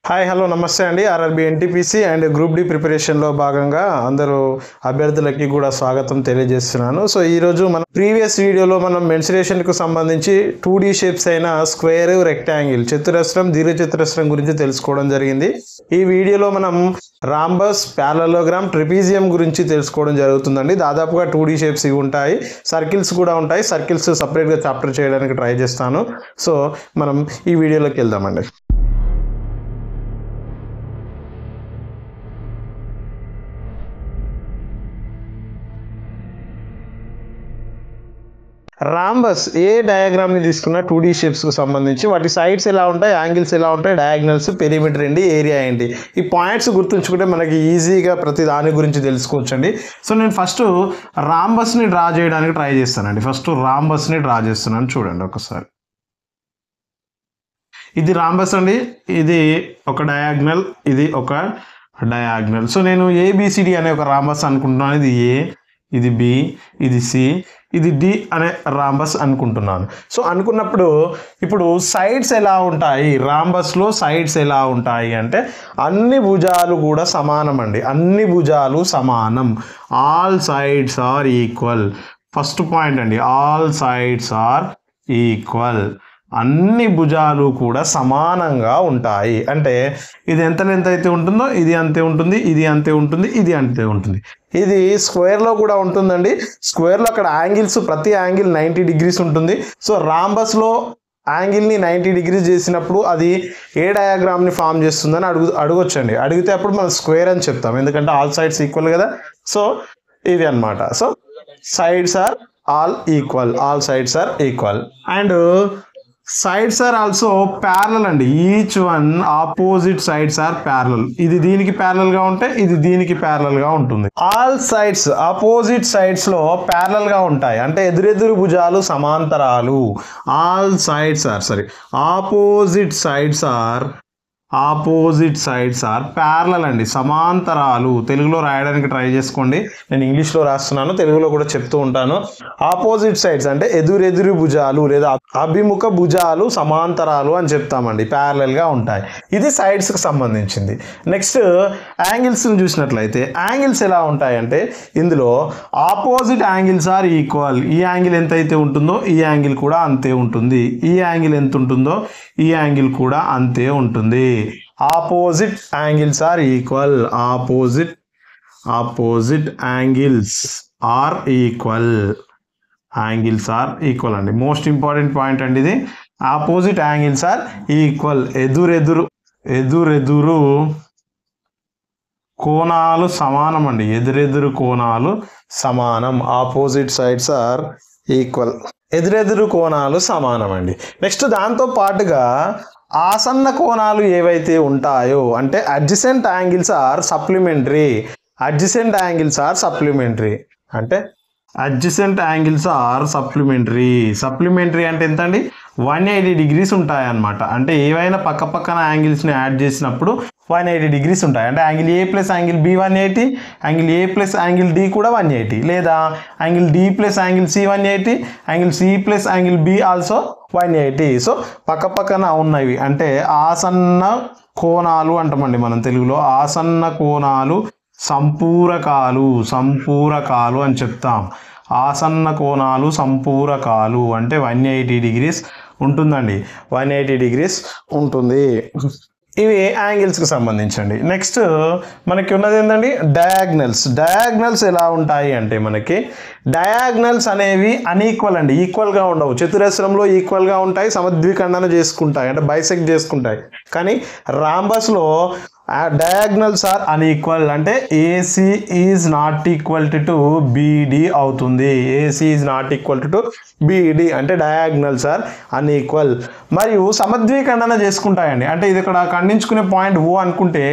Hi hello namaste అండి. RRB NTPC and group D ప్రిపరేషన్లో భాగంగా అందరూ అభ్యర్థులకి కూడా స్వాగతం తెలియజేస్తున్నాను. సో ఈరోజు మనం ప్రీవియస్ వీడియోలో మనం మెన్సురేషన్కు సంబంధించి 2D షేప్స్ అయిన స్క్వేర్, రెక్టాంగిల్, చతురస్రం, దీర్ఘచతురస్రం గురించి తెలుసుకోవడం జరిగింది. ఈ వీడియోలో మనం రాంబస్, ప్యారలోగ్రామ్, ట్రెపీజియం గురించి తెలుసుకోవడం జరుగుతుందండి. దాదాపుగా 2D షేప్స్ ఇవి ఉంటాయి, సర్కిల్స్ కూడా ఉంటాయి. సర్కిల్స్ సపరేట్గా చాప్టర్ చేయడానికి ట్రై చేస్తాను. సో మనం ఈ వీడియోలోకి వెళ్దామండి. రాంబస్ ఏ డయాగ్రామ్ని తీసుకున్న 2D షేప్స్కి సంబంధించి వాటి సైడ్స్ ఎలా ఉంటాయి, యాంగిల్స్ ఎలా ఉంటాయి, డయాగ్నల్స్, పెరిమీటర్ ఏంటి, ఏరియా ఏంటి, ఈ పాయింట్స్ గుర్తుంచుకుంటే మనకి ఈజీగా ప్రతి దాని గురించి తెలుసుకోవచ్చండి. సో నేను ఫస్ట్ రాంబస్ని డ్రా చేయడానికి ట్రై చేస్తానండి. ఫస్ట్ రాంబస్ని డ్రా చేస్తున్నాను, చూడండి ఒకసారి. ఇది రాంబస్ అండి, ఇది ఒక డయాగ్నల్, ఇది ఒక డయాగ్నల్. సో నేను ఏబిసిడి అనే ఒక రాంబస్ అనుకుంటున్నాను. ఇది ఏ, ఇది బి, ఇది సి, ఇది డి అనే రాంబస్ అనుకుంటున్నాను. సో అనుకున్నప్పుడు ఇప్పుడు సైడ్స్ ఎలా ఉంటాయి, రాంబస్లో సైడ్స్ ఎలా ఉంటాయి అంటే అన్ని భుజాలు కూడా సమానం అండి. అన్ని భుజాలు సమానం. All sides are equal. First point అండి, ఆల్ సైడ్స్ ఆర్ ఈక్వల్. అన్ని భుజాలు కూడా సమానంగా ఉంటాయి. అంటే ఇది ఎంత లెంత్ అయితే ఉంటుందో ఇది అంతే ఉంటుంది, ఇది అంతే ఉంటుంది, ఇది అంతే ఉంటుంది. ఇది స్క్వేర్లో కూడా ఉంటుందండి. స్క్వేర్లో అక్కడ యాంగిల్స్, ప్రతి యాంగిల్ 90 డిగ్రీస్ ఉంటుంది. సో రాంబస్లో యాంగిల్ని 90 డిగ్రీస్ చేసినప్పుడు అది ఏ డయాగ్రామ్ని ఫామ్ చేస్తుందని అడగొచ్చండి. అడిగితే అప్పుడు మనం స్క్వేర్ అని చెప్తాం, ఎందుకంటే ఆల్ సైడ్స్ ఈక్వల్ కదా. సో ఇది అన్నమాట. So sides are all equal, all sides are equal. And sides are also parallel అండి. Each one opposite sides are parallel. ఇది దీనికి ప్యారలల్ గా ఉంటే ఇది దీనికి ప్యారలల్ గా ఉంటుంది. ఆల్ సైడ్స్ ఆపోజిట్ సైడ్స్ లో ప్యారలల్ గా ఉంటాయి, అంటే ఎదురెదురు భుజాలు సమాంతరాలు. All sides are opposite sides are parallel అండి, సమాంతరాలు. తెలుగులో రాయడానికి ట్రై చేసుకోండి, నేను ఇంగ్లీష్లో రాస్తున్నాను, తెలుగులో కూడా చెప్తూ ఉంటాను. ఆపోజిట్ సైడ్స్ అంటే ఎదురెదురు భుజాలు లేదా అభిముఖ భుజాలు సమాంతరాలు అని చెప్తామండి, ప్యారలల్గా ఉంటాయి. ఇది సైడ్స్కి సంబంధించింది. నెక్స్ట్ యాంగిల్స్ని చూసినట్లయితే యాంగిల్స్ ఎలా ఉంటాయంటే ఇందులో ఆపోజిట్ యాంగిల్స్ ఆర్ ఈక్వల్. ఈ యాంగిల్ ఎంతైతే ఉంటుందో ఈ యాంగిల్ కూడా అంతే ఉంటుంది, ఈ యాంగిల్ ఎంత ఉంటుందో ఈ యాంగిల్ కూడా అంతే ఉంటుంది. Opposite angles are equal. Opposite angles are equal. Angles are equal అండి, మోస్ట్ ఇంపార్టెంట్ పాయింట్ అండి ఇది. Opposite angles are equal. ఎదురెదురు కోణాలు సమానం అండి, ఎదురెదురు కోణాలు సమానం. Opposite sides are equal. ఎదురెదురు కోణాలు సమానం అండి. నెక్స్ట్ దాంతో పాటుగా ఆసన్న కోణాలు ఏవైతే ఉంటాయో అంటే adjacent angles are supplementary. Adjacent angles are supplementary అంటే అడ్జసెంట్ యాంగిల్స్ ఆర్ సప్లిమెంటరీ అంటే ఎంత అండి, 180 డిగ్రీస్ ఉంటాయి అన్నమాట. అంటే ఏవైనా పక్కన యాంగిల్స్ని యాడ్ చేసినప్పుడు 180 డిగ్రీస్ ఉంటాయి. అంటే angle A plus angle B 180, angle A plus angle D కూడా 180, లేదా angle D plus angle C 180, angle C plus angle B also 180. So పక్కన ఉన్నవి అంటే ఆసన్న కోణాలు అంటామండి మనం తెలుగులో. ఆసన్న కోణాలు సంపూరకాలు అని చెప్తాం. ఆసన్న కోణాలు సంపూరకాలు అంటే 180 డిగ్రీస్ ఉంటుందండి, 180 డిగ్రీస్ ఉంటుంది. ఇవి యాంగిల్స్కి సంబంధించండి. నెక్స్ట్ మనకి ఉన్నది ఏంటండి, డయాగ్నల్స్ ఎలా ఉంటాయి అంటే మనకి డయాగ్నల్స్ అనేవి అన్ఈక్వల్ అండి, ఈక్వల్గా ఉండవు. చతురస్రంలో ఈక్వల్గా ఉంటాయి, సమద్విఖండన చేసుకుంటాయి అంటే బైసెక్ట్ చేసుకుంటాయి. కానీ రాంబస్లో డయాగ్నల్స్ ఆర్ అన్ఈక్వల్, అంటే AC is not equal to BD అవుతుంది. AC is not equal to BD అంటే డయాగ్నల్స్ ఆర్ అన్ఈక్వల్. మరియు సమద్విఖండన చేసుకుంటాయండి, అంటే ఇది ఇక్కడ ఖండించుకునే పాయింట్ ఓ అనుకుంటే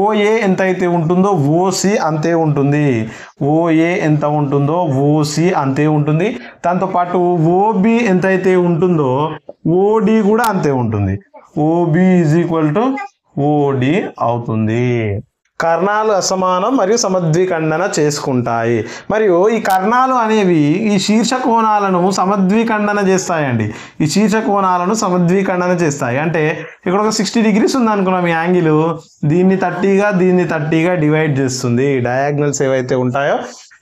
ఓఏ ఎంత అయితే ఉంటుందో ఓసి అంతే ఉంటుంది. ఓఏ ఎంత ఉంటుందో ఓసి అంతే ఉంటుంది. దాంతోపాటు ఓబి ఎంత అయితే ఉంటుందో ఓడి కూడా అంతే ఉంటుంది. OB is equal to OD అవుతుంది. కర్ణాలు అసమానం మరియు సమద్విఖండన చేసుకుంటాయి. మరియు ఈ కర్ణాలు అనేవి ఈ శీర్ష కోణాలను సమద్విఖండన చేస్తాయండి. ఈ శీర్ష కోణాలను సమద్విఖండన చేస్తాయి. అంటే ఇక్కడ ఒక 60 degrees ఉంది అనుకున్నాం. ఈ యాంగిల్ దీన్ని 30గా డివైడ్ చేస్తుంది. డయాగ్నల్స్ ఏవైతే ఉంటాయో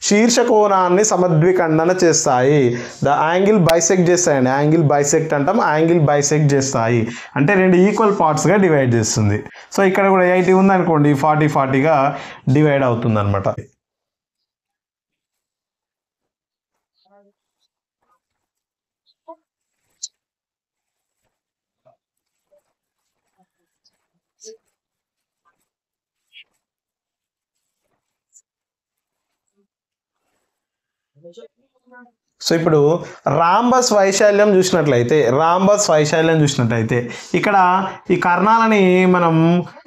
శీర్ష కోణాన్ని సమద్విఖండన చేస్తాయి. ద యాంగిల్ బైసెక్ట్ చేస్తాయండి. యాంగిల్ బైసెక్ట్ అంటాం. యాంగిల్ బైసెక్ట్ చేస్తాయి అంటే 2 ఈక్వల్ పార్ట్స్గా డివైడ్ చేస్తుంది. సో ఇక్కడ కూడా 80 ఉంది అనుకోండి, 40గా డివైడ్ అవుతుంది అనమాట. సో ఇప్పుడు రాంబస్ వైశాల్యం చూసినట్లయితే ఇక్కడ ఈ కర్ణాలని మనం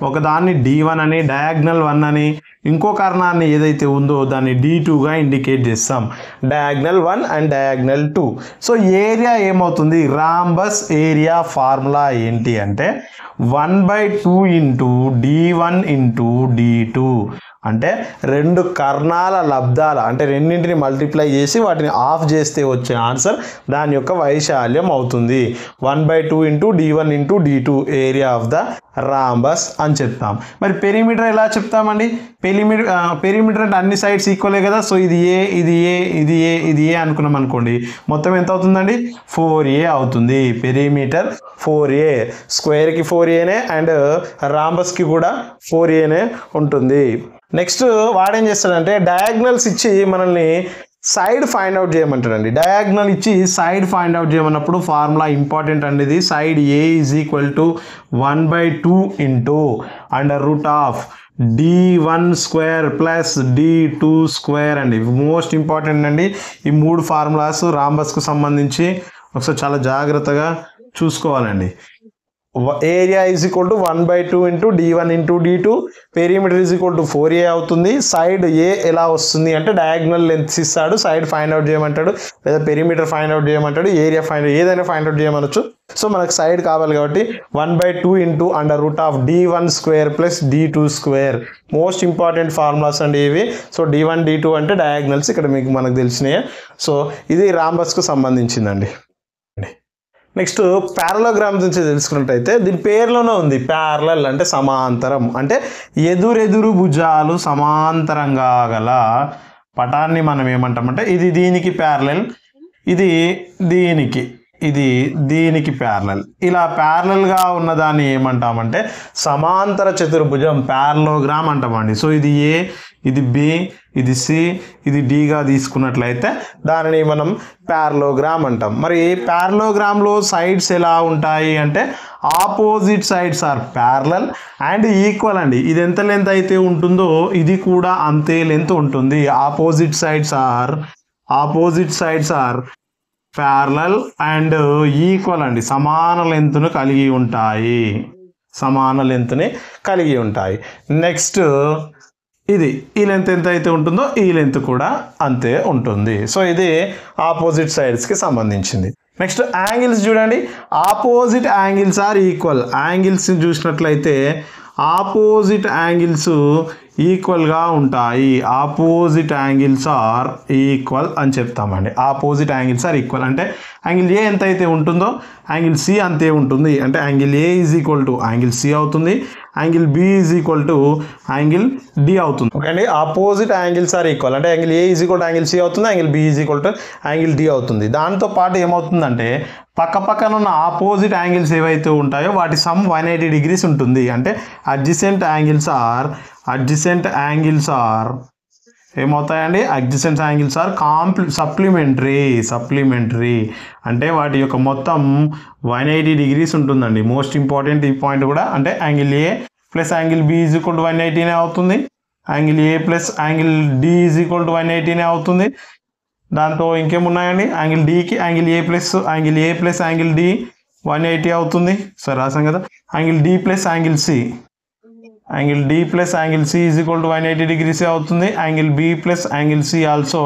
ఒకదాన్ని D1 అని, డయాగ్నల్ 1 అని, ఇంకో కర్ణాన్ని ఏదైతే ఉందో దాన్ని D2గా ఇండికేట్ చేస్తాం. Diagonal 1 and diagonal 2. So area ఏమవుతుంది? రాంబస్ ఏరియా ఫార్ములా ఏంటి అంటే 1/2 ఇంటూ D1 ఇంటూ D2. అంటే 2 కర్ణాల లబ్ధాల అంటే రెండింటిని మల్టిప్లై చేసి వాటిని ఆఫ్ చేస్తే వచ్చే ఆన్సర్ దాని యొక్క వైశాల్యం అవుతుంది. 1/2 into D1 into D2 area of the rhombus అని చెప్తాం. మరి పెరిమీటర్ ఎలా చెప్తామండి? పెరిమీటర్ అంటే అన్ని సైడ్స్ ఈక్వలే కదా. సో ఇది ఏ అనుకున్నాం అనుకోండి, మొత్తం ఎంత అవుతుందండి? 4a అవుతుంది. పెరిమీటర్ 4a, స్క్వేర్కి 4aనే అండ్ రాంబస్కి కూడా 4aనే ఉంటుంది. నెక్స్ట్ వాడేం చేస్తాడంటే డయాగ్నల్స్ ఇచ్చి మనల్ని సైడ్ ఫైండ్ అవుట్ చేయమంటాడండి. డయాగ్నల్ ఇచ్చి సైడ్ ఫైండ్ అవుట్ చేయమన్నప్పుడు ఫార్ములా ఇంపార్టెంట్ అండి. ఇది side a = 1/2 into √of D1 square plus D2 square అండి. మోస్ట్ ఇంపార్టెంట్ అండి ఈ 3 ఫార్ములాస్ రాంబస్కు సంబంధించి. ఒకసారి చాలా జాగ్రత్తగా చూసుకోవాలండి. Area = 1/2 into D1 into D2. Perimeter = 4a అవుతుంది. సైడ్ a ఎలా వస్తుంది అంటే డయాగ్నల్ లెంత్ ఇస్తాడు, సైడ్ ఫైండ్ అవుట్ చేయమంటాడు, లేదా పెరిమీటర్ ఫైండ్ అవుట్ చేయమంటాడు, ఏరియా ఏదైనా ఫైండ్ అవుట్ చేయమనొచ్చు. సో మనకు సైడ్ కావాలి కాబట్టి 1/2 into √of D1 square plus D2 square. Most important formulas అండి ఇవి. సో D1 D2 అంటే డయాగ్నల్స్ ఇక్కడ మనకు తెలిసినాయి. సో ఇది రాంబస్కు సంబంధించిందండి. నెక్స్ట్ ప్యారలోగ్రామ్ నుంచి తెలుసుకున్నట్టయితే దీని పేరులోనే ఉంది. ప్యారలల్ అంటే సమాంతరం, అంటే ఎదురెదురు భుజాలు సమాంతరంగా గల పటాన్ని మనం ఏమంటామంటే ఇది దీనికి ప్యారలల్, ఇది దీనికి ప్యారలల్. ఇలా ప్యారలల్గా ఉన్నదాన్ని ఏమంటామంటే సమాంతర చతుర్భుజం, ప్యారలోగ్రామ్ అంటామండి. సో ఇది A, ఇది B, ఇది C, ఇది Dగా తీసుకున్నట్లయితే దానిని మనం ప్యారలోగ్రామ్ అంటాం. మరి ప్యారలోగ్రామ్లో సైడ్స్ ఎలా ఉంటాయి అంటే opposite sides are parallel and equal అండి. ఇది ఎంత లెంత్ అయితే ఉంటుందో ఇది కూడా అంతే లెంత్ ఉంటుంది. Opposite sides are parallel and equal అండి. సమాన లెంత్ను కలిగి ఉంటాయి. నెక్స్ట్ ఇది ఈ లెంత్ ఎంత అయితే ఉంటుందో ఈ లెంత్ కూడా అంతే ఉంటుంది. సో ఇది ఆపోజిట్ సైడ్స్కి సంబంధించింది. నెక్స్ట్ యాంగిల్స్ చూడండి. Opposite angles are equal. Angles చూసినట్లయితే ఆపోజిట్ యాంగిల్స్ ఈక్వల్గా ఉంటాయి. ఆపోజిట్ యాంగిల్స్ ఆర్ ఈక్వల్ అని చెప్తామండి. ఆపోజిట్ యాంగిల్స్ ఆర్ ఈక్వల్ అంటే యాంగిల్ ఏ ఎంత అయితే ఉంటుందో యాంగిల్ సి అంతే ఉంటుంది. అంటే యాంగిల్ ఏ = యాంగిల్ సి అవుతుంది, యాంగిల్ బి యాంగిల్ డి అవుతుంది. ఓకే అండి. ఆపోజిట్ యాంగిల్స్ ఆర్ ఈక్వల్ అంటే యాంగిల్ ఏ = యాంగిల్ సి అవుతుంది, యాంగిల్ బి = యాంగిల్ డి అవుతుంది. దాంతో పాటు ఏమవుతుందంటే పక్కన ఉన్న ఆపోజిట్ యాంగిల్స్ ఏవైతే ఉంటాయో వాటి సమ్ 180 degrees ఉంటుంది. అంటే అడ్జసెంట్ యాంగిల్స్ ఆర్ ఏమవుతాయండి? అడ్జసెంట్ యాంగిల్స్ ఆర్ సప్లిమెంటరీ అంటే వాటి యొక్క మొత్తం 180 degrees ఉంటుందండి. మోస్ట్ ఇంపార్టెంట్ ఈ పాయింట్ కూడా. అంటే angle A plus angle B = 180 అవుతుంది, angle A plus angle D = 180 అవుతుంది. దాంతో ఇంకేమున్నాయండి? యాంగిల్ డికి angle A plus angle D 180 అవుతుంది. సరే రాసాం కదా. Angle D plus angle C = 180 degrees అవుతుంది. Angle B plus angle C also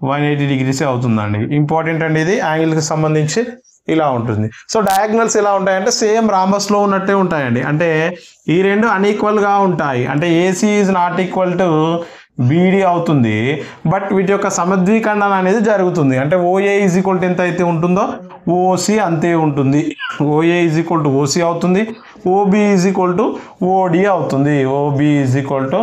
180 degrees అవుతుందండి. ఇంపార్టెంట్ అండి ఇది యాంగిల్కి సంబంధించి. ఇలా ఉంటుంది. సో డయాగ్నల్స్ ఎలా ఉంటాయంటే సేమ్ రాంబస్లో ఉన్నట్టే ఉంటాయండి. అంటే ఈ రెండు అన్ఈక్వల్గా ఉంటాయి. అంటే AC is not equal to beedi అవుతుంది. బట్ వీటి యొక్క సమద్వీకరణం అనేది జరుగుతుంది. అంటే ఓఏ ఈజ్ ఈక్వల్ టు ఎంత అయితే ఉంటుందో ఓసి అంతే ఉంటుంది. OA is equal to OC అవుతుంది. OB is equal to OD అవుతుంది. OB is equal to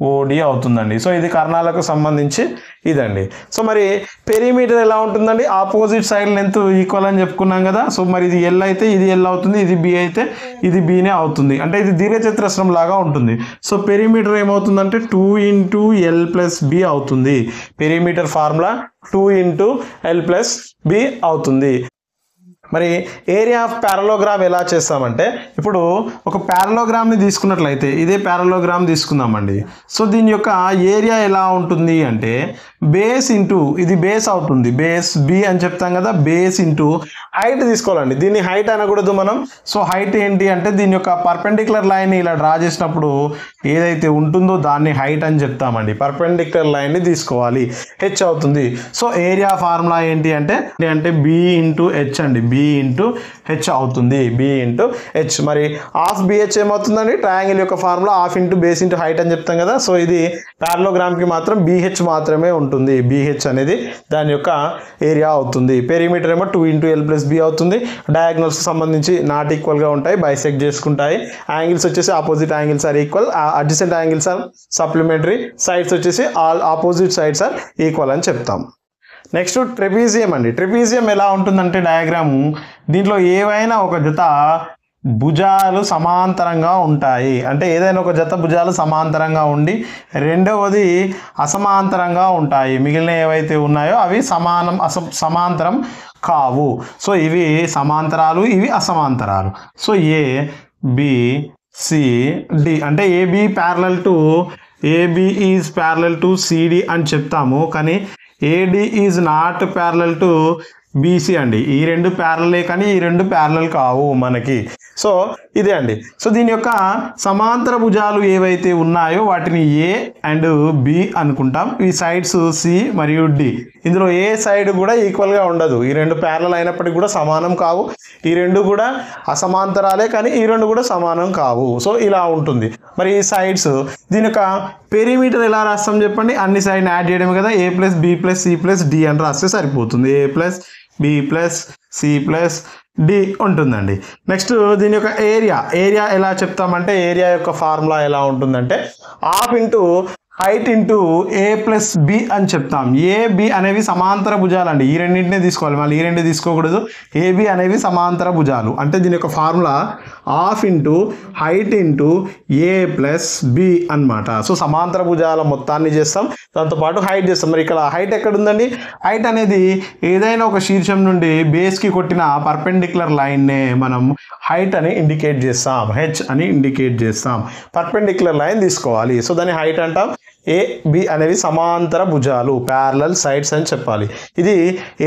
OD అవుతుందండి. సో ఇది కర్ణాలకు సంబంధించి ఇదండి. సో మరి పెరిమీటర్ ఎలా ఉంటుందండి? ఆపోజిట్ సైడ్ లెంత్ ఈక్వల్ అని చెప్పుకున్నాం కదా. సో మరి ఇది ఎల్ అయితే ఇది ఎల్ అవుతుంది, ఇది బి అయితే ఇది బీనే అవుతుంది. అంటే ఇది దీర్ఘచతురస్రం లాగా ఉంటుంది. సో పెరిమీటర్ ఏమవుతుందంటే 2 × L + B అవుతుంది. పెరిమీటర్ ఫార్ములా 2 × L + B అవుతుంది. మరి ఏరియా ఆఫ్ పారలోగ్రామ్ ఎలా చేస్తామంటే ఇప్పుడు ఒక పారలోగ్రామ్ని తీసుకున్నట్లయితే ఇదే పారలోగ్రామ్ తీసుకుందామండి. సో దీని యొక్క ఏరియా ఎలా ఉంటుంది అంటే బేస్ ఇంటూ ఇది బేస్ అవుతుంది. బేస్ బి అని చెప్తాం కదా. బేస్ ఇంటూ హైట్ తీసుకోవాలండి. దీన్ని హైట్ అనకూడదు మనం. సో హైట్ ఏంటి అంటే దీని యొక్క పర్పెండిక్యులర్ లైన్ని ఇలా డ్రా చేసినప్పుడు ఏదైతే ఉంటుందో దాన్ని హైట్ అని చెప్తామండి. పర్పెండిక్యులర్ లైన్ని తీసుకోవాలి. హెచ్ అవుతుంది. సో ఏరియా ఫార్ములా ఏంటి అంటే బి ఇంటూ హెచ్ అండి. బి ఇంటూ హెచ్ అవుతుంది. B into H. మరి హాఫ్ బిహెచ్ ఏమవుతుందండి? ట్రయాంగిల్ యొక్క formula half into base into height అని చెప్తాం కదా. సో ఇది పారలోగ్రామ్కి మాత్రం బిహెచ్ మాత్రమే ఉంటుంది. బిహెచ్ అనేది దాని యొక్క ఏరియా అవుతుంది. పెరిమీటర్ ఏమో 2 × L + B అవుతుంది. డయాగ్నల్స్ సంబంధించి నాట్ ఈక్వల్గా ఉంటాయి, బైసెక్ట్ చేసుకుంటాయి. యాంగిల్స్ వచ్చేసి opposite angles are equal, adjacent angles are supplementary, sides వచ్చేసి all opposite sides are equal అని చెప్తాం. నెక్స్ట్ ట్రెపీజియం అండి. ట్రెపీజియం ఎలా ఉంటుందంటే డయాగ్రాము దీంట్లో ఏవైనా ఒక జత భుజాలు సమాంతరంగా ఉంటాయి. అంటే ఏదైనా ఒక జత భుజాలు సమాంతరంగా ఉండి రెండవది అసమాంతరంగా ఉంటాయి. మిగిలిన ఏవైతే ఉన్నాయో అవి సమాంతరం కావు. సో ఇవి సమాంతరాలు, ఇవి అసమాంతరాలు. So A B C D అంటే AB parallel to AB is parallel to CD అని చెప్తాము. కానీ AD is not parallel to BC అండి. ఈ రెండు ప్యారలే కానీ ఈ రెండు ప్యారలల్ కావు మనకి. సో ఇదే అండి. సో దీని యొక్క సమాంతర భుజాలు ఏవైతే ఉన్నాయో వాటిని ఏ అండ్ బి అనుకుంటాం. ఈ సైడ్స్ సి మరియు డి. ఇందులో ఏ సైడ్ కూడా ఈక్వల్గా ఉండదు. ఈ రెండు ప్యారలల్ అయినప్పటికీ కూడా సమానం కావు. ఈ రెండు కూడా అసమాంతరాలే కానీ ఈ రెండు కూడా సమానం కావు. సో ఇలా ఉంటుంది. మరి ఈ సైడ్స్ దీని యొక్క పెరిమీటర్ ఎలా రాస్తాం చెప్పండి? అన్ని సైడ్ని యాడ్ చేయడమే కదా. A + B + C + D అని రాస్తే సరిపోతుంది. A + B + C + D ఉంటుందండి. నెక్స్ట్ దీని యొక్క ఏరియా ఎలా చెప్తామంటే ఏరియా యొక్క ఫార్ములా ఎలా ఉంటుందంటే half into height into A + B అని చెప్తాం. ఏ బి అనేవి సమాంతర భుజాలు అండి. ఈ రెండింటినే తీసుకోవాలి, మళ్ళీ ఈ రెండు తీసుకోకూడదు. ఏబి అనేవి సమాంతర భుజాలు. అంటే దీని యొక్క formula half into height into A + B అనమాట. సో సమాంతర భుజాల మొత్తాన్ని చేస్తాం, దాంతోపాటు హైట్ చేస్తాం. మరి ఇక్కడ హైట్ ఎక్కడ ఉందండి? హైట్ అనేది ఏదైనా ఒక శీర్షం నుండి బేస్కి కొట్టిన పర్పెండిక్యులర్ లైన్నే మనం హైట్ అని ఇండికేట్ చేస్తాం. హెచ్ అని ఇండికేట్ చేస్తాం. పర్పెండిక్యులర్ లైన్ తీసుకోవాలి. సో దాన్ని హైట్ అంటాం. ఏ బి అనేవి సమాంతర భుజాలు, ప్యారలల్ సైడ్స్ అని చెప్పాలి. ఇది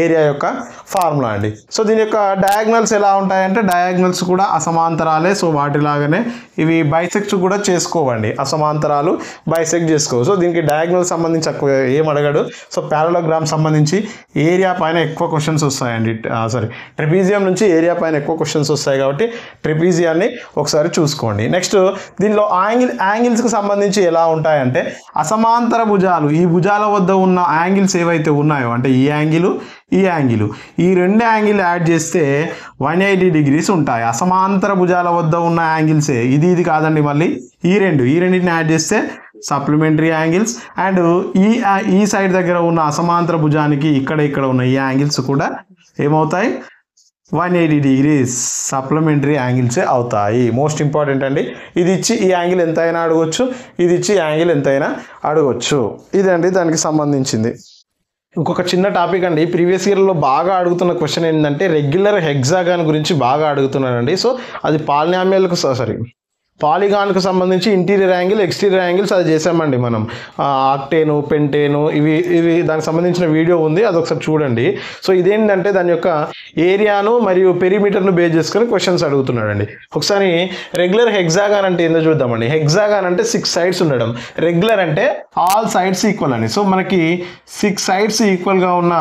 ఏరియా యొక్క ఫార్ములా అండి. సో దీని యొక్క డయాగ్నల్స్ ఎలా ఉంటాయంటే డయాగ్నల్స్ కూడా అసమాంతరాలే. సో వాటిలాగానే ఇవి బైసెక్ట్ కూడా చేసుకోవండి. అసమాంతరాలు బైసెక్ట్ చేసుకోవు. సో దీనికి డయాగ్నల్ సంబంధించి ఏం అడగడు. సో పారలోగ్రామ్ సంబంధించి ఏరియా పైన ఎక్కువ క్వశ్చన్స్ వస్తాయండి. ట్రెపీజియం నుంచి ఏరియా పైన ఎక్కువ క్వశ్చన్స్ వస్తాయి కాబట్టి ట్రెపీజియాన్ని ఒకసారి చూసుకోండి. నెక్స్ట్ దీనిలో యాంగిల్స్కి సంబంధించి ఎలా ఉంటాయంటే అసమాంతర భుజాలు, ఈ భుజాల వద్ద ఉన్న యాంగిల్స్ ఏవైతే ఉన్నాయో అంటే ఈ యాంగిల్ ఈ రెండు యాంగిల్ యాడ్ చేస్తే 180 degrees ఉంటాయి. అసమాంతర భుజాల వద్ద ఉన్న యాంగిల్సే ఇది కాదండి. మళ్ళీ ఈ రెండింటిని యాడ్ చేస్తే సప్లిమెంటరీ యాంగిల్స్. అండ్ ఈ సైడ్ దగ్గర ఉన్న అసమాంతర భుజానికి ఇక్కడ ఉన్న ఈ యాంగిల్స్ కూడా ఏమవుతాయి? 180 degrees సప్లిమెంటరీ యాంగిల్సే అవుతాయి. మోస్ట్ ఇంపార్టెంట్ అండి. ఇది ఇచ్చి ఈ యాంగిల్ ఎంతైనా అడగొచ్చు, ఇది ఇచ్చి ఈ యాంగిల్ ఎంతైనా అడగొచ్చు. ఇదండి దానికి సంబంధించింది. ఇంకొక చిన్న టాపిక్ అండి. ప్రీవియస్ ఇయర్లో బాగా అడుగుతున్న క్వశ్చన్ ఏంటంటే రెగ్యులర్ హెక్సాగాన్ గురించి బాగా అడుగుతున్నారండి. సో అది పాలినామియల్కు పాలిగాన్కు సంబంధించి ఇంటీరియర్ యాంగిల్ ఎక్స్టీరియర్ యాంగిల్స్ అది చేసామండి మనం, ఆక్టేను పెంటేను ఇవి దానికి సంబంధించిన వీడియో ఉంది, అది ఒకసారి చూడండి. సో ఇదేంటంటే దాని యొక్క ఏరియాను మరియు పెరిమీటర్ను బేస్ చేసుకొని క్వశ్చన్స్ అడుగుతున్నాడండి. ఒకసారి రెగ్యులర్ హెక్సాగాన్ అంటే ఏందో చూద్దామండి. హెక్సాగాన్ అంటే 6 సైడ్స్ ఉండడం, రెగ్యులర్ అంటే ఆల్ సైడ్స్ ఈక్వల్ అని. సో మనకి 6 సైడ్స్ ఈక్వల్గా ఉన్న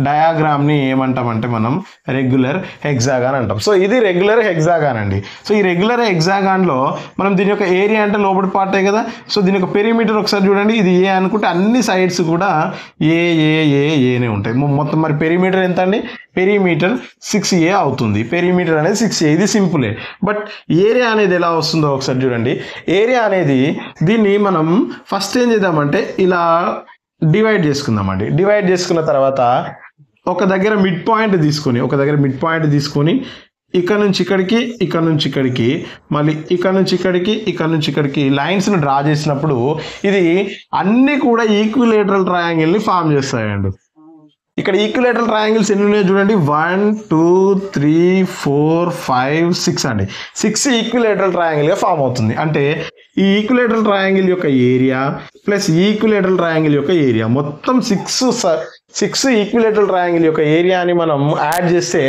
డయాగ్రామ్ని ఏమంటామంటే మనం రెగ్యులర్ హెక్సాగాన్ అంటాం. సో ఇది రెగ్యులర్ హెక్సాగాన్ అండి. సో ఈ రెగ్యులర్ హెక్సాగాన్లో మనం దీని యొక్క ఏరియా అంటే లోపలి పార్టే కదా. సో దీని యొక్క పెరిమీటర్ ఒకసారి చూడండి, ఇది ఏ అనుకుంటే అన్ని సైడ్స్ కూడా ఏనే ఉంటాయి మొత్తం. మరి పెరిమీటర్ ఎంత అండి? పెరిమీటర్ 6A అవుతుంది. పెరిమీటర్ అనేది 6A, ఇది సింపులే. బట్ ఏరియా అనేది ఎలా వస్తుందో ఒకసారి చూడండి. ఏరియా అనేది దీన్ని మనం ఫస్ట్ ఏం చేద్దామంటే ఇలా డివైడ్ చేసుకుందామండి. డివైడ్ చేసుకున్న తర్వాత ఒక దగ్గర మిడ్ పాయింట్ తీసుకొని ఇక్కడ నుంచి ఇక్కడికి, ఇక్కడ నుంచి ఇక్కడికి, మళ్ళీ ఇక్కడ నుంచి ఇక్కడికి, ఇక్కడ నుంచి ఇక్కడికి లైన్స్ను డ్రా చేసినప్పుడు ఇది అన్నీ కూడా ఈక్విలేటరల్ ట్రయాంగిల్ని ఫామ్ చేస్తాయండి. ఇక్కడ ఈక్విలేటరల్ ట్రయాంగిల్స్ ఎన్ని ఉన్నాయో చూడండి, 1 2 3 4 5 6 అండి. 6 ఈక్విలేటరల్ ట్రయాంగిల్గా ఫామ్ అవుతుంది. అంటే ఈ ఈక్విలేటరల్ ట్రయాంగిల్ యొక్క ఏరియా ప్లస్ ఈక్విలేటరల్ ట్రయాంగిల్ యొక్క ఏరియా మొత్తం 6 ఈక్విలేటరల్ ట్రయాంగిల్ యొక్క ఏరియాని మనం యాడ్ చేస్తే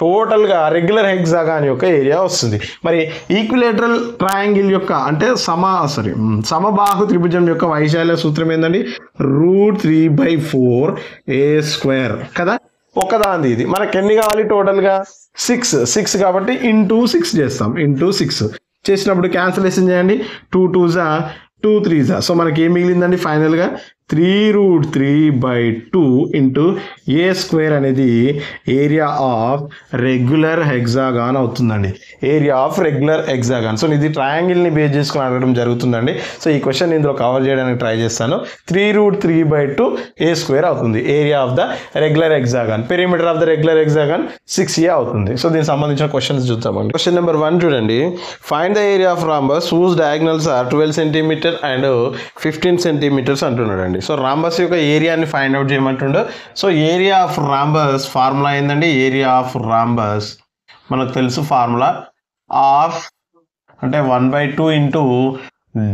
టోటల్గా రెగ్యులర్ హెక్సాగాన్ యొక్క ఏరియా వస్తుంది. మరి ఈక్విలేటరల్ ట్రయాంగిల్ యొక్క అంటే సమబాహు త్రిభుజం యొక్క వైశాల్య సూత్రం ఏంటండి? √3/4a² కదా. ఒకదాంది ఇది మనకి ఎన్ని కావాలి టోటల్గా? 6 కాబట్టి ఇంటూ 6 చేస్తాం. ఇంటూ 6 చేసినప్పుడు క్యాన్సిలేషన్ చేయండి. 2 2s 2 3s. సో మనకి ఏం మిగిలిందండి ఫైనల్గా? 3√3/2 ఇంటూ a² అనేది ఏరియా ఆఫ్ రెగ్యులర్ హెక్సాగాన్ అవుతుందండి. Area of regular hexagon. So ఇది ట్రయాంగిల్ని బేస్ చేసుకుని అడగడం జరుగుతుందండి. సో ఈ క్వశ్చన్ ఇందులో కవర్ చేయడానికి ట్రై చేస్తాను. 3√3/2 a² అవుతుంది area of the regular hexagon. Perimeter of the regular hexagon 6A అవుతుంది. సో దీనికి సంబంధించిన క్వశ్చన్స్ చూద్దామండి. క్వశ్చన్ నెంబర్ 1 చూడండి. Find the area of rhombus whose diagonals are 12 centimeter and 15 centimeters అంటున్నాడండి. సో రాంబస్ యొక్క ఏరియాని ఫైండ్ అవుట్ చేయమంటుండో. So area of rhombus formula ఏంటండి? ఏరియా ఆఫ్ రాంబస్ మనకు తెలుసు, ఫార్ములా ఆఫ్ అంటే 1/2 ఇంటూ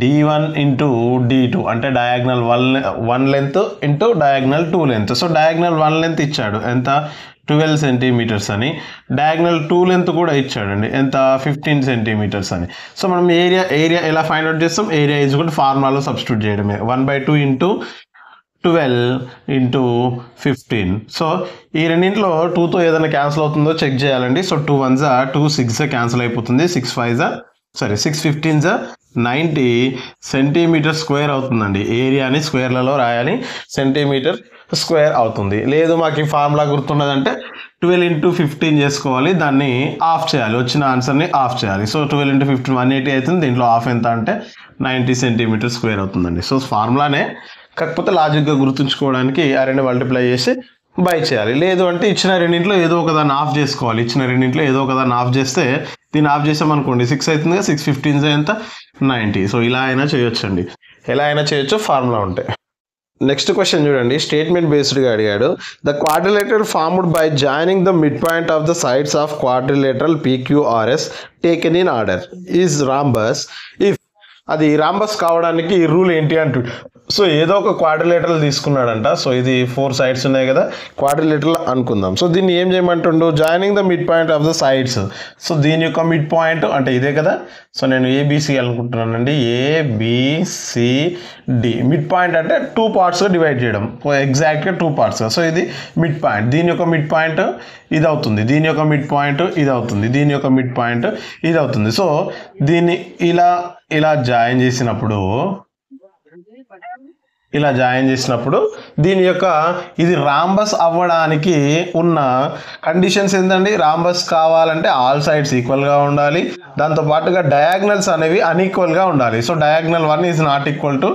d1 ఇంటూ d2 అంటే diagonal 1 length into diagonal 2 length. So diagonal 1 length ఇచ్చాడు ఎంత? 12 సెంటీమీటర్స్ అని. డయాగ్నల్ 2 లెంత్ కూడా ఇచ్చాడండి ఎంత? 15 సెంటీమీటర్స్ అని. సో మనం ఏరియా ఎలా ఫైండ్ అవుట్ చేస్తాం? ఏరియా ఈజ్ కూడా ఫార్ములాలో సబ్స్టిట్యూట్ చేయడమే. 1/2 ఇంటూ 12 ఇంటూ 15. సో ఈ రెండింటిలో 2తో ఏదైనా క్యాన్సిల్ అవుతుందో చెక్ చేయాలండి. సో 2 1s 2 6 క్యాన్సిల్ అయిపోతుంది. 6 15s 90 సెంటీమీటర్ స్క్వేర్ అవుతుందండి. ఏరియాని స్క్వేర్లలో రాయాలి, సెంటీమీటర్ స్క్వేర్ అవుతుంది. లేదు మాకు ఈ ఫార్ములా గుర్తున్నదంటే 12 ఇంటూ 15 చేసుకోవాలి, దాన్ని ఆఫ్ చేయాలి, వచ్చిన ఆన్సర్ని ఆఫ్ చేయాలి. సో 12 ఇంటూ 15 180 అవుతుంది. దీంట్లో ఆఫ్ ఎంత అంటే 90 సెంటీమీటర్ స్క్వేర్ అవుతుందండి. సో ఫార్ములానే, కాకపోతే లాజిక్గా గుర్తుంచుకోవడానికి ఆ రెండు మల్టిప్లై చేసి బై చేయాలి. లేదు అంటే ఇచ్చిన రెండింటిలో ఏదో ఒకదాన్ని ఆఫ్ చేసుకోవాలి. ఇచ్చిన రెండింటిలో ఏదో ఒకదాన్ని ఆఫ్ చేస్తే దీన్ని ఆఫ్ చేసామనుకోండి 6 అవుతుంది. 6 15s ఎంత? 90. సో ఇలా అయినా చేయొచ్చండి, ఎలా అయినా చేయొచ్చు ఫార్ములా ఉంటే. నెక్స్ట్ క్వశ్చన్ చూడండి. స్టేట్మెంట్ బేస్డ్గా అడిగాడు. The quadrilateral formed by joining the mid point of the sides of quadrilateral PQRS taken in order is rhombus if. అది రాంబస్ కావడానికి రూల్ ఏంటి అంటూ. సో ఏదో ఒక క్వాడ్రిలేటరల్ తీసుకున్నాడంట. సో ఇది 4 సైడ్స్ ఉన్నాయి కదా, క్వాడ్రిలేటరల్ అనుకుందాం. సో దీన్ని ఏం చేయమంటుండు? Joining the mid point of the sides. So దీని యొక్క మిడ్ పాయింట్ అంటే ఇదే కదా. సో నేను ABC అనుకుంటున్నానండి. ABCD. మిడ్ పాయింట్ అంటే 2 పార్ట్స్గా డివైడ్ చేయడం, ఎగ్జాక్ట్గా 2 పార్ట్స్గా. సో ఇది మిడ్ పాయింట్. దీని యొక్క మిడ్ పాయింట్ ఇది అవుతుంది, దీని యొక్క మిడ్ పాయింట్ ఇది అవుతుంది, దీని యొక్క మిడ్ పాయింట్ ఇది అవుతుంది. సో దీన్ని ఇలా జాయిన్ చేసినప్పుడు దీని యొక్క ఇది రాంబస్ అవ్వడానికి ఉన్న కండిషన్స్ ఏంటండి? రాంబస్ కావాలంటే ఆల్ సైడ్స్ ఈక్వల్గా ఉండాలి, దాంతోపాటుగా డయాగ్నల్స్ అనేవి అన్ఈక్వల్గా ఉండాలి. So diagonal 1 is not equal to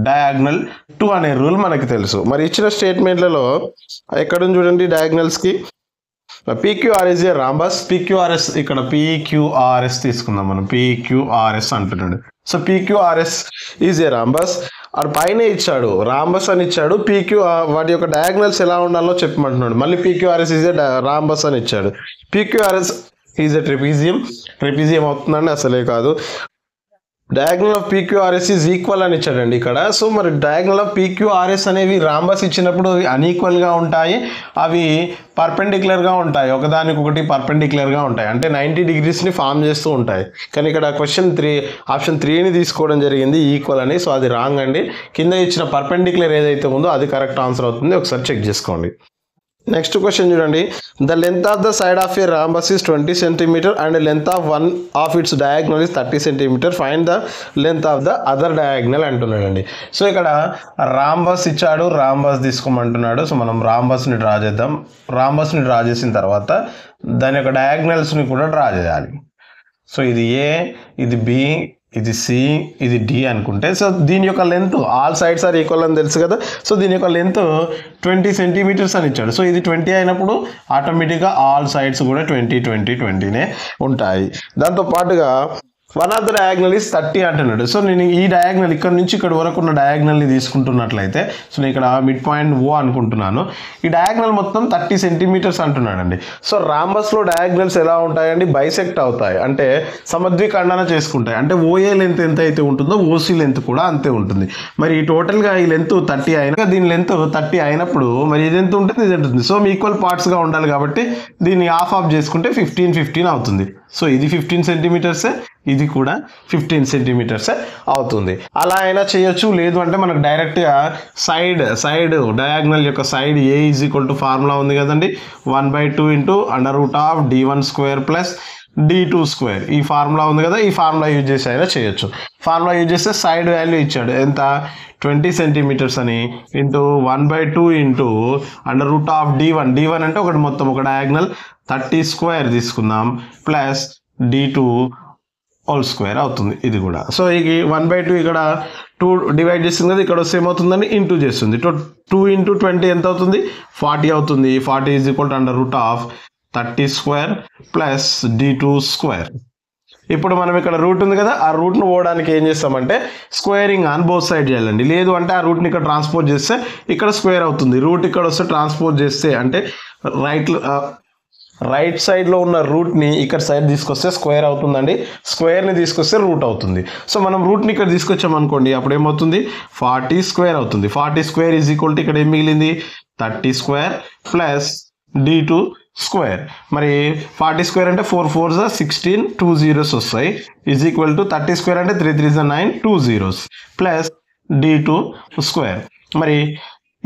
diagonal 2 అనే రూల్ మనకి తెలుసు. మరి ఇచ్చిన స్టేట్మెంట్లలో ఎక్కడుంది చూడండి డయాగ్నల్స్కి. PQR is a rhombus. PQRS ఇక్కడ PQRS తీసుకుందాం మనం. PQRS అంటున్నాడు. So PQRS is a rhombus. అది పైన ఇచ్చాడు రాంబస్ అని ఇచ్చాడు. వాటి యొక్క డయాగ్నల్స్ ఎలా ఉండాలో చెప్పమంటున్నాడు. మళ్ళీ PQRS ఈజ్ ఏ రాంబస్ అని ఇచ్చాడు. PQRS ఈజ్ ఏ ట్రెపీజియం అవుతుందండి, అసలే కాదు. Diagonal of PQRS is equal అని ఇచ్చాడండి ఇక్కడ. సో మరి డయాగ్నల్ ఆఫ్ PQRS అనేవి రాంబస్ ఇచ్చినప్పుడు అన్ఈక్వల్గా ఉంటాయి, అవి పర్పెండిక్యులర్గా ఉంటాయి, ఒకదానికొకటి పర్పెండిక్యులర్గా ఉంటాయి, అంటే 90 degreesని ఫామ్ చేస్తూ ఉంటాయి. కానీ ఇక్కడ ఆప్షన్ 3ని తీసుకోవడం జరిగింది ఈక్వల్ అని. సో అది రాంగ్ అండి. కింద ఇచ్చిన పర్పెండిక్యులర్ ఏదైతే ఉందో అది కరెక్ట్ ఆన్సర్ అవుతుంది. ఒకసారి చెక్ చేసుకోండి. నెక్స్ట్ క్వశ్చన్ చూడండి. The length of the side of a rhombus is 20 cm and length of one of its diagonal is 30 cm. Find the length of the other diagonal అంటున్నాడండి. So ఇక్కడ rhombus ఇచ్చాడు, rhombus తీసుకోమంటున్నాడు. So మనం రాంబస్ని draw చేద్దాం. రాంబస్ని draw చేసిన తర్వాత దాని యొక్క డయాగ్నల్స్ని కూడా డ్రా చేయాలి. సో ఇది ఏ, ఇది బి, ఇది సి, ఇది డి అనుకుంటే, సో దీని యొక్క length all sides are equal అని తెలుసు కదా. సో దీని యొక్క లెంత్ 20 cm అని ఇచ్చాడు. సో ఇది 20 అయినప్పుడు ఆటోమేటిక్గా ఆల్ సైడ్స్ కూడా 20 ఉంటాయి. దాంతో పాటుగా one of the diagonal is 30 అంటున్నాడు. సో నేను ఈ డయాగ్నల్ ఇక్కడ నుంచి ఇక్కడ వరకు ఉన్న డయాగ్నల్ని తీసుకుంటున్నట్లయితే, సో నేను ఇక్కడ మిడ్ పాయింట్ ఓ అనుకుంటున్నాను. ఈ డయాగ్నల్ మొత్తం 30 cm అంటున్నాడండి. సో రాంబస్లో డయాగ్నల్స్ ఎలా ఉంటాయండి? బైసెక్ట్ అవుతాయి, అంటే సమద్విఖండన చేసుకుంటాయి. అంటే ఓఏ లెంత్ ఎంత అయితే ఉంటుందో ఓసీ లెంత్ కూడా అంతే ఉంటుంది. మరి టోటల్గా ఈ లెంత్ 30 అయినా దీని లెంత్ 30 అయినప్పుడు మరి ఇది ఎంత ఉంటుంది, ఇది ఉంటుంది. సో ఈక్వల్ పార్ట్స్గా ఉండాలి కాబట్టి దీన్ని ఆఫ్ చేసుకుంటే 15 అవుతుంది. సో ఇది 15 cm, ఇది కూడా 15 cm అవుతుంది. అలా అయినా చేయొచ్చు. లేదు అంటే మనకు డైరెక్ట్గా సైడ్ డయాగ్నల్ యొక్క side A is equal to formula ఉంది కదండి, 1/2 × d1² ప్లస్ d2². ఈ ఫార్ములా ఉంది కదా, ఈ ఫార్ములా యూజ్ చేసి అయినా చేయొచ్చు. ఫార్ములా యూజ్ చేస్తే సైడ్ వాల్యూ ఇచ్చాడు ఎంత, 20 cm అని ఇంటూ 1/2 × d1 అంటే ఒకటి మొత్తం ఒక డయాగ్నల్ 30² తీసుకుందాం ప్లస్ d2² అవుతుంది ఇది కూడా. సో ఇది 1/2 ఇక్కడ 2 డివైడ్ చేస్తుంది కదా, ఇక్కడ వస్తే ఏమవుతుందని ఇంటూ చేస్తుంది. 2 × 20 ఎంత అవుతుంది, 40 అవుతుంది. 40 is equal to √30² plus d2². ఇప్పుడు మనం ఇక్కడ రూట్ ఉంది కదా, ఆ రూట్ను పోవడానికి ఏం చేస్తామంటే స్క్వేరింగ్ ఆన్ బోత్ సైడ్ చేయాలండి. లేదు అంటే ఆ రూట్ని ఇక్కడ ట్రాన్స్పోజ్ చేస్తే ఇక్కడ స్క్వేర్ అవుతుంది. రూట్ ఇక్కడ వస్తే ట్రాన్స్పోజ్ చేస్తే అంటే రైట్ సైడ్లో ఉన్న రూట్ని ఇక్కడ సైడ్ తీసుకొస్తే స్క్వేర్ అవుతుందండి, స్క్వేర్ని తీసుకొస్తే రూట్ అవుతుంది. సో మనం రూట్ని ఇక్కడ తీసుకొచ్చామనుకోండి, అప్పుడు ఏమవుతుంది 40² అవుతుంది. 40² ఈజ్ ఈక్వల్ టు ఇక్కడ ఏం మిగిలింది 30² ప్లస్ d2². మరి 40² అంటే 4 4s 16, 2 zeros వస్తాయి, ఈజ్ ఈక్వల్ టు 30² అంటే 3 3s 9, 2 zeros ప్లస్ d2². మరి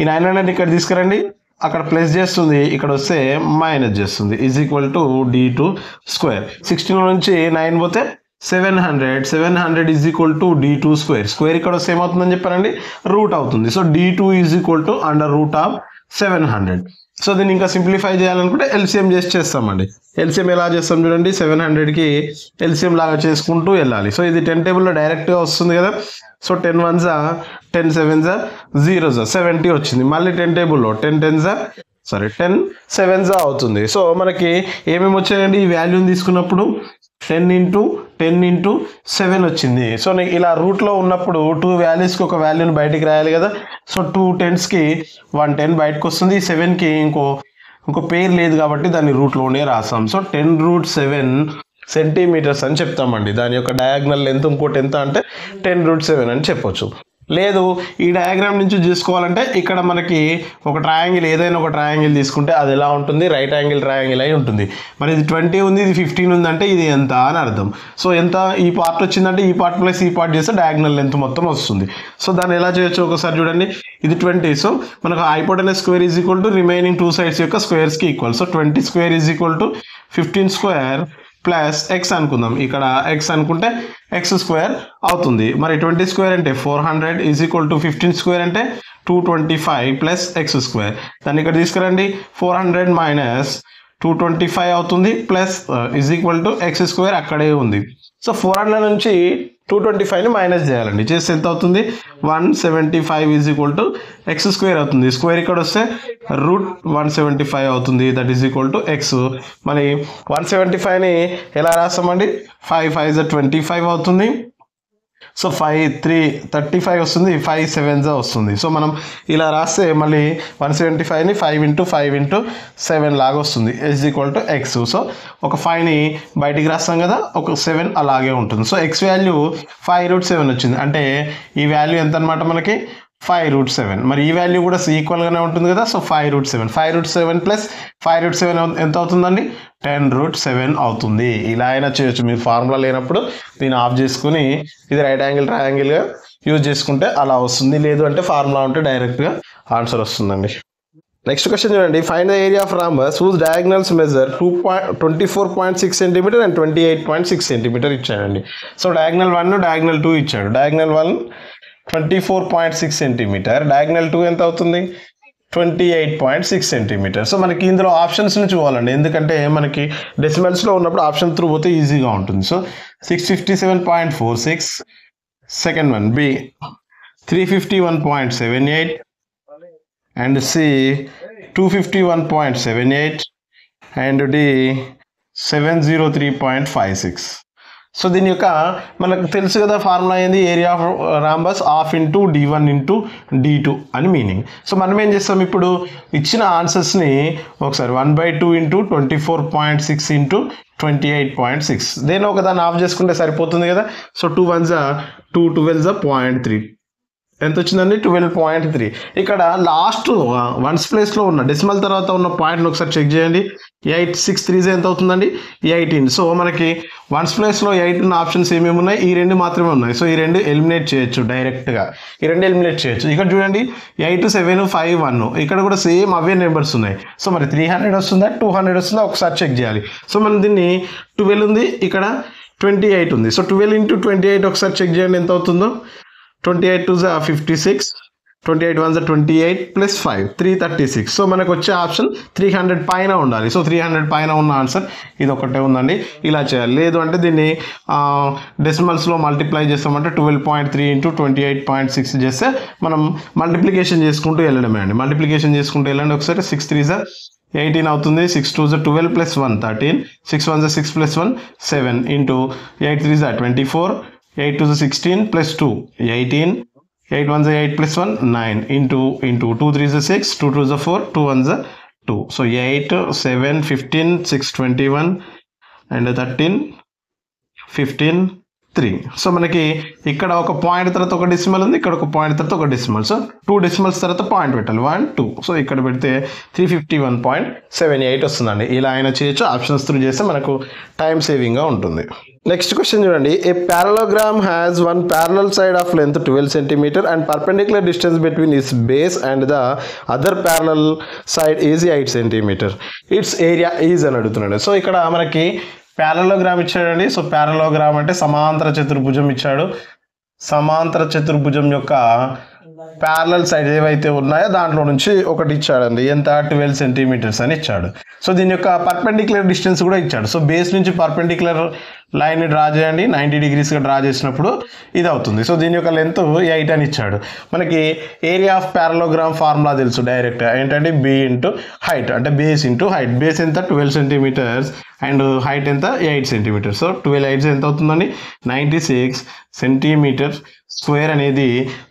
ఈ 900 ఇక్కడ తీసుకురండి, అక్కడ ప్లస్ చేస్తుంది, ఇక్కడ వస్తే మైనస్ చేస్తుంది, ఈజ్ ఈక్వల్ టు d2². 16 నుంచి 9 పోతే 700 is equal to d2². Square ఇక్కడ వస్తే ఏమవుతుందని చెప్పారండి, రూట్ అవుతుంది. So d2 is equal to √700. So దీన్ని ఇంకా సింప్లిఫై చేయాలనుకుంటే ఎల్సిఎం చేస్తామండి. ఎల్సిఎం ఎలా చేస్తాం చూడండి, 700కి ఎల్సిఎం లాగా చేసుకుంటూ వెళ్ళాలి. సో ఇది 10 టేబుల్లో డైరెక్ట్గా వస్తుంది కదా. సో 10 1s 10 7s 0s 70 వచ్చింది. మళ్ళీ 10 టేబుల్లో 10 7s అవుతుంది. సో మనకి ఏమేమి వచ్చాయండి, ఈ వాల్యూని తీసుకున్నప్పుడు 10 × 7 వచ్చింది. సో ఇలా రూట్లో ఉన్నప్పుడు 2 వాల్యూస్కి ఒక వాల్యూని బయటికి రాయాలి కదా. సో 2 10sకి 1 10 బయటకు వస్తుంది. 7కి ఇంకో పేరు లేదు కాబట్టి దాన్ని రూట్లోనే రాసాం. సో 10√7 సెంటీమీటర్స్ అని చెప్తామండి. దాని యొక్క డయాగ్నల్ లెంత్ ఇంకోటి ఎంత అంటే 10√7 అని చెప్పొచ్చు. లేదు ఈ డయాగ్రామ్ నుంచి చూసుకోవాలంటే ఇక్కడ మనకి ఒక ట్రయాంగిల్, ఏదైనా ఒక ట్రయాంగిల్ తీసుకుంటే అది ఎలా ఉంటుంది, రైట్ యాంగిల్ ట్రయాంగిల్ అయి ఉంటుంది. మరి ఇది 20 ఉంది, ఇది 15 ఉంది అంటే ఇది ఎంత అని అర్థం. సో ఎంత ఈ పార్ట్ వచ్చిందంటే ఈ పార్ట్ ప్లస్ ఈ పార్ట్ చేస్తే డయాగ్నల్ లెంత్ మొత్తం వస్తుంది. సో దాన్ని ఎలా చేయొచ్చు ఒకసారి చూడండి. ఇది 20, సో మనకు hypotenuse is equal to remaining 2 sides యొక్క స్క్వేర్స్కి equal. So 20² is equal to 15² plus X అనుకుందాం. ఇక్కడ ఎక్స్ అనుకుంటే x² అవుతుంది. మరి 20² అంటే 400 ఈజ్ ఈక్వల్ టు 15² అంటే 225 ప్లస్ x². దాన్ని ఇక్కడ తీసుకురండి, 400 మైనస్ 225 అవుతుంది plus is equal to x² అక్కడే ఉంది. సో 400 నుంచి 225ని మైనస్ చేయాలండి, చేస్తే ఎంత అవుతుంది 175 ఈజ్ ఈక్వల్ టు x² అవుతుంది. స్క్వేర్ ఇక్కడ వస్తే √175 అవుతుంది, that is equal to x. మరి 175ని ఎలా రాస్తామండి, 5 5s 25 అవుతుంది. సో 5 3 35 వస్తుంది, 5 7 వస్తుంది. సో మనం ఇలా రాస్తే మళ్ళీ 175ని 5 × 5 × 7 లాగా వస్తుంది, x. సో ఒక 5ని బయటికి రాస్తాం కదా, ఒక 7 అలాగే ఉంటుంది. సో x వాల్యూ 5√7 వచ్చింది, అంటే ఈ వాల్యూ ఎంత అనమాట మనకి 5√7. మరి ఈ వాల్యూ కూడా ఈక్వల్గానే ఉంటుంది కదా, సో 5√7. 5√7 ప్లస్ 5√7 ఎంత అవుతుందండి, 10√7 అవుతుంది. ఇలా అయినా చేయొచ్చు, మీరు ఫార్ములా లేనప్పుడు దీన్ని ఆఫ్ చేసుకుని ఇది రైట్ యాంగిల్ ట్రయాంగిల్గా యూజ్ చేసుకుంటే అలా వస్తుంది, లేదు అంటే ఫార్ములా ఉంటే డైరెక్ట్గా ఆన్సర్ వస్తుందండి. నెక్స్ట్ క్వశ్చన్ చూడండి, find the area of rhombus whose diagonals measure 24.6 centimetre and 28.6 centimetre ఇచ్చాడండి. సో డయాగ్నల్ 1 డయాగ్నల్ 2 ఇచ్చాడు. డయాగ్నల్ 1 24.6 సెంటీమీటర్, డయాగ్నల్ 2 ఎంత అవుతుంది 28.6 సెంటీమీటర్. సో మనకి ఇందులో ఆప్షన్స్ నుంచి పోవాలండి, ఎందుకంటే మనకి డెసిమల్స్లో ఉన్నప్పుడు ఆప్షన్ త్రూ పోతే ఈజీగా ఉంటుంది. So 657.46, second one B 351.78 and C 251.78 and D 703.56. So దీని యొక్క మనకు తెలుసు కదా ఫార్ములా ఏంది, area of rhombus ½ × d1 × d2 అని మీనింగ్. సో మనం ఏం చేస్తాం, ఇప్పుడు ఇచ్చిన ఆన్సర్స్ని ఒకసారి 1/2 × 24.6 × 28.6 దేని ఒకదాన్ని ఆఫ్ చేసుకుంటే సరిపోతుంది కదా. సో 2 1s 2 12s 0.3 ఎంత వచ్చిందండి 12.3. ఇక్కడ లాస్ట్ వన్స్ ప్లేస్లో ఉన్న డెసిమల్ తర్వాత ఉన్న పాయింట్ని ఒకసారి చెక్ చేయండి. 8 6 3 ఎంత అవుతుందండి 18. సో మనకి వన్స్ ప్లేస్లో 8 ఉన్న ఆప్షన్స్ ఏమేమి ఉన్నాయి, ఈ రెండు మాత్రమే ఉన్నాయి. సో ఈ రెండు ఎలిమినేట్ చేయొచ్చు డైరెక్ట్గా, ఈ రెండు ఎలిమినేట్ చేయొచ్చు. ఇక్కడ చూడండి 8 7 5 1, ఇక్కడ కూడా సేమ్ అవే నెంబర్స్ ఉన్నాయి. సో మరి 300 వస్తుందా 200 వస్తుందా ఒకసారి చెక్ చేయాలి. సో మనం దీన్ని 12 ఉంది, ఇక్కడ 28 ఉంది. సో 12 × 28 ఒకసారి చెక్ చేయండి ఎంత అవుతుందో. 28 2s 56, 28 1s 28 ప్లస్ 5 336. సో మనకు వచ్చే ఆప్షన్ 300 పైన ఉండాలి. సో 300 పైన ఉన్న ఆన్సర్ ఇది ఒకటే ఉందండి. ఇలా చేయాలి, లేదు అంటే దీన్ని డెసిమల్స్లో మల్టిప్లై చేస్తామంటే 12.3 × 28.6 చేస్తే మనం మల్టిప్లికేషన్ చేసుకుంటూ వెళ్ళడమే అండి. మల్టిప్లికేషన్ చేసుకుంటూ వెళ్ళండి ఒకసారి. 6 3s 18 అవుతుంది, 6 2s 12 plus 1 13, 6 1s 6 plus 1 7 × 8 3s 24, 8 2s 16 plus 2 18, 8 1s 8 plus 1 9 into 2 3s 6, 2 2s 4, 2 1s 2. So 8 7 15 6 21 and 13 15 3. So మనకి ఇక్కడ ఒక పాయింట్ తర్వాత ఒక డెసిమల్ ఉంది, ఇక్కడ ఒక పాయింట్ తర్వాత ఒక డెసిమల్. సో 2 డెసిమల్స్ తర్వాత పాయింట్ పెట్టాలి 1 2. సో ఇక్కడ పెడితే 351.78 వస్తుందండి. ఇలా అయినా చేయొచ్చు, ఆప్షన్స్ త్రూ చేస్తే మనకు టైం సేవింగ్గా ఉంటుంది. నెక్స్ట్ క్వశ్చన్ చూడండి, ఏ parallelogram has one parallel side of length 12 centimeter and perpendicular distance between its base and the other parallel side is 8 centimeter. Its area is అని అడుగుతున్నాడు. సో ఇక్కడ మనకి ప్యారలోగ్రామ్ ఇచ్చాడండి. So parallelogram అంటే సమాంతర చతుర్భుజం ఇచ్చాడు. సమాంతర చతుర్భుజం యొక్క ప్యారలల్ సైడ్ ఏవైతే ఉన్నాయో దాంట్లో నుంచి ఒకటి ఇచ్చాడండి. ఎంత 12 సెంటీమీటర్స్ అని ఇచ్చాడు. సో దీని యొక్క పర్పెండిక్యులర్ డిస్టెన్స్ కూడా ఇచ్చాడు. సో బేస్ నుంచి పర్పెండిక్యులర్ లైన్ని డ్రా చేయండి, 90 degreesగా డ్రా చేసినప్పుడు ఇది అవుతుంది. సో దీని యొక్క లెంత్ 8 అని ఇచ్చాడు. మనకి ఏరియా ఆఫ్ ప్యారలోగ్రామ్ ఫార్ములా తెలుసు డైరెక్ట్, ఏంటంటే b × హైట్, అంటే బేస్ × హైట్. బేస్ ఎంత 12 సెంటీమీటర్స్ అండ్ హైట్ ఎంత 8 సెంటీమీటర్స్. సో 12 8 ఎంత అవుతుందండి 96 సెంటీమీటర్ స్క్వేర్ అనేది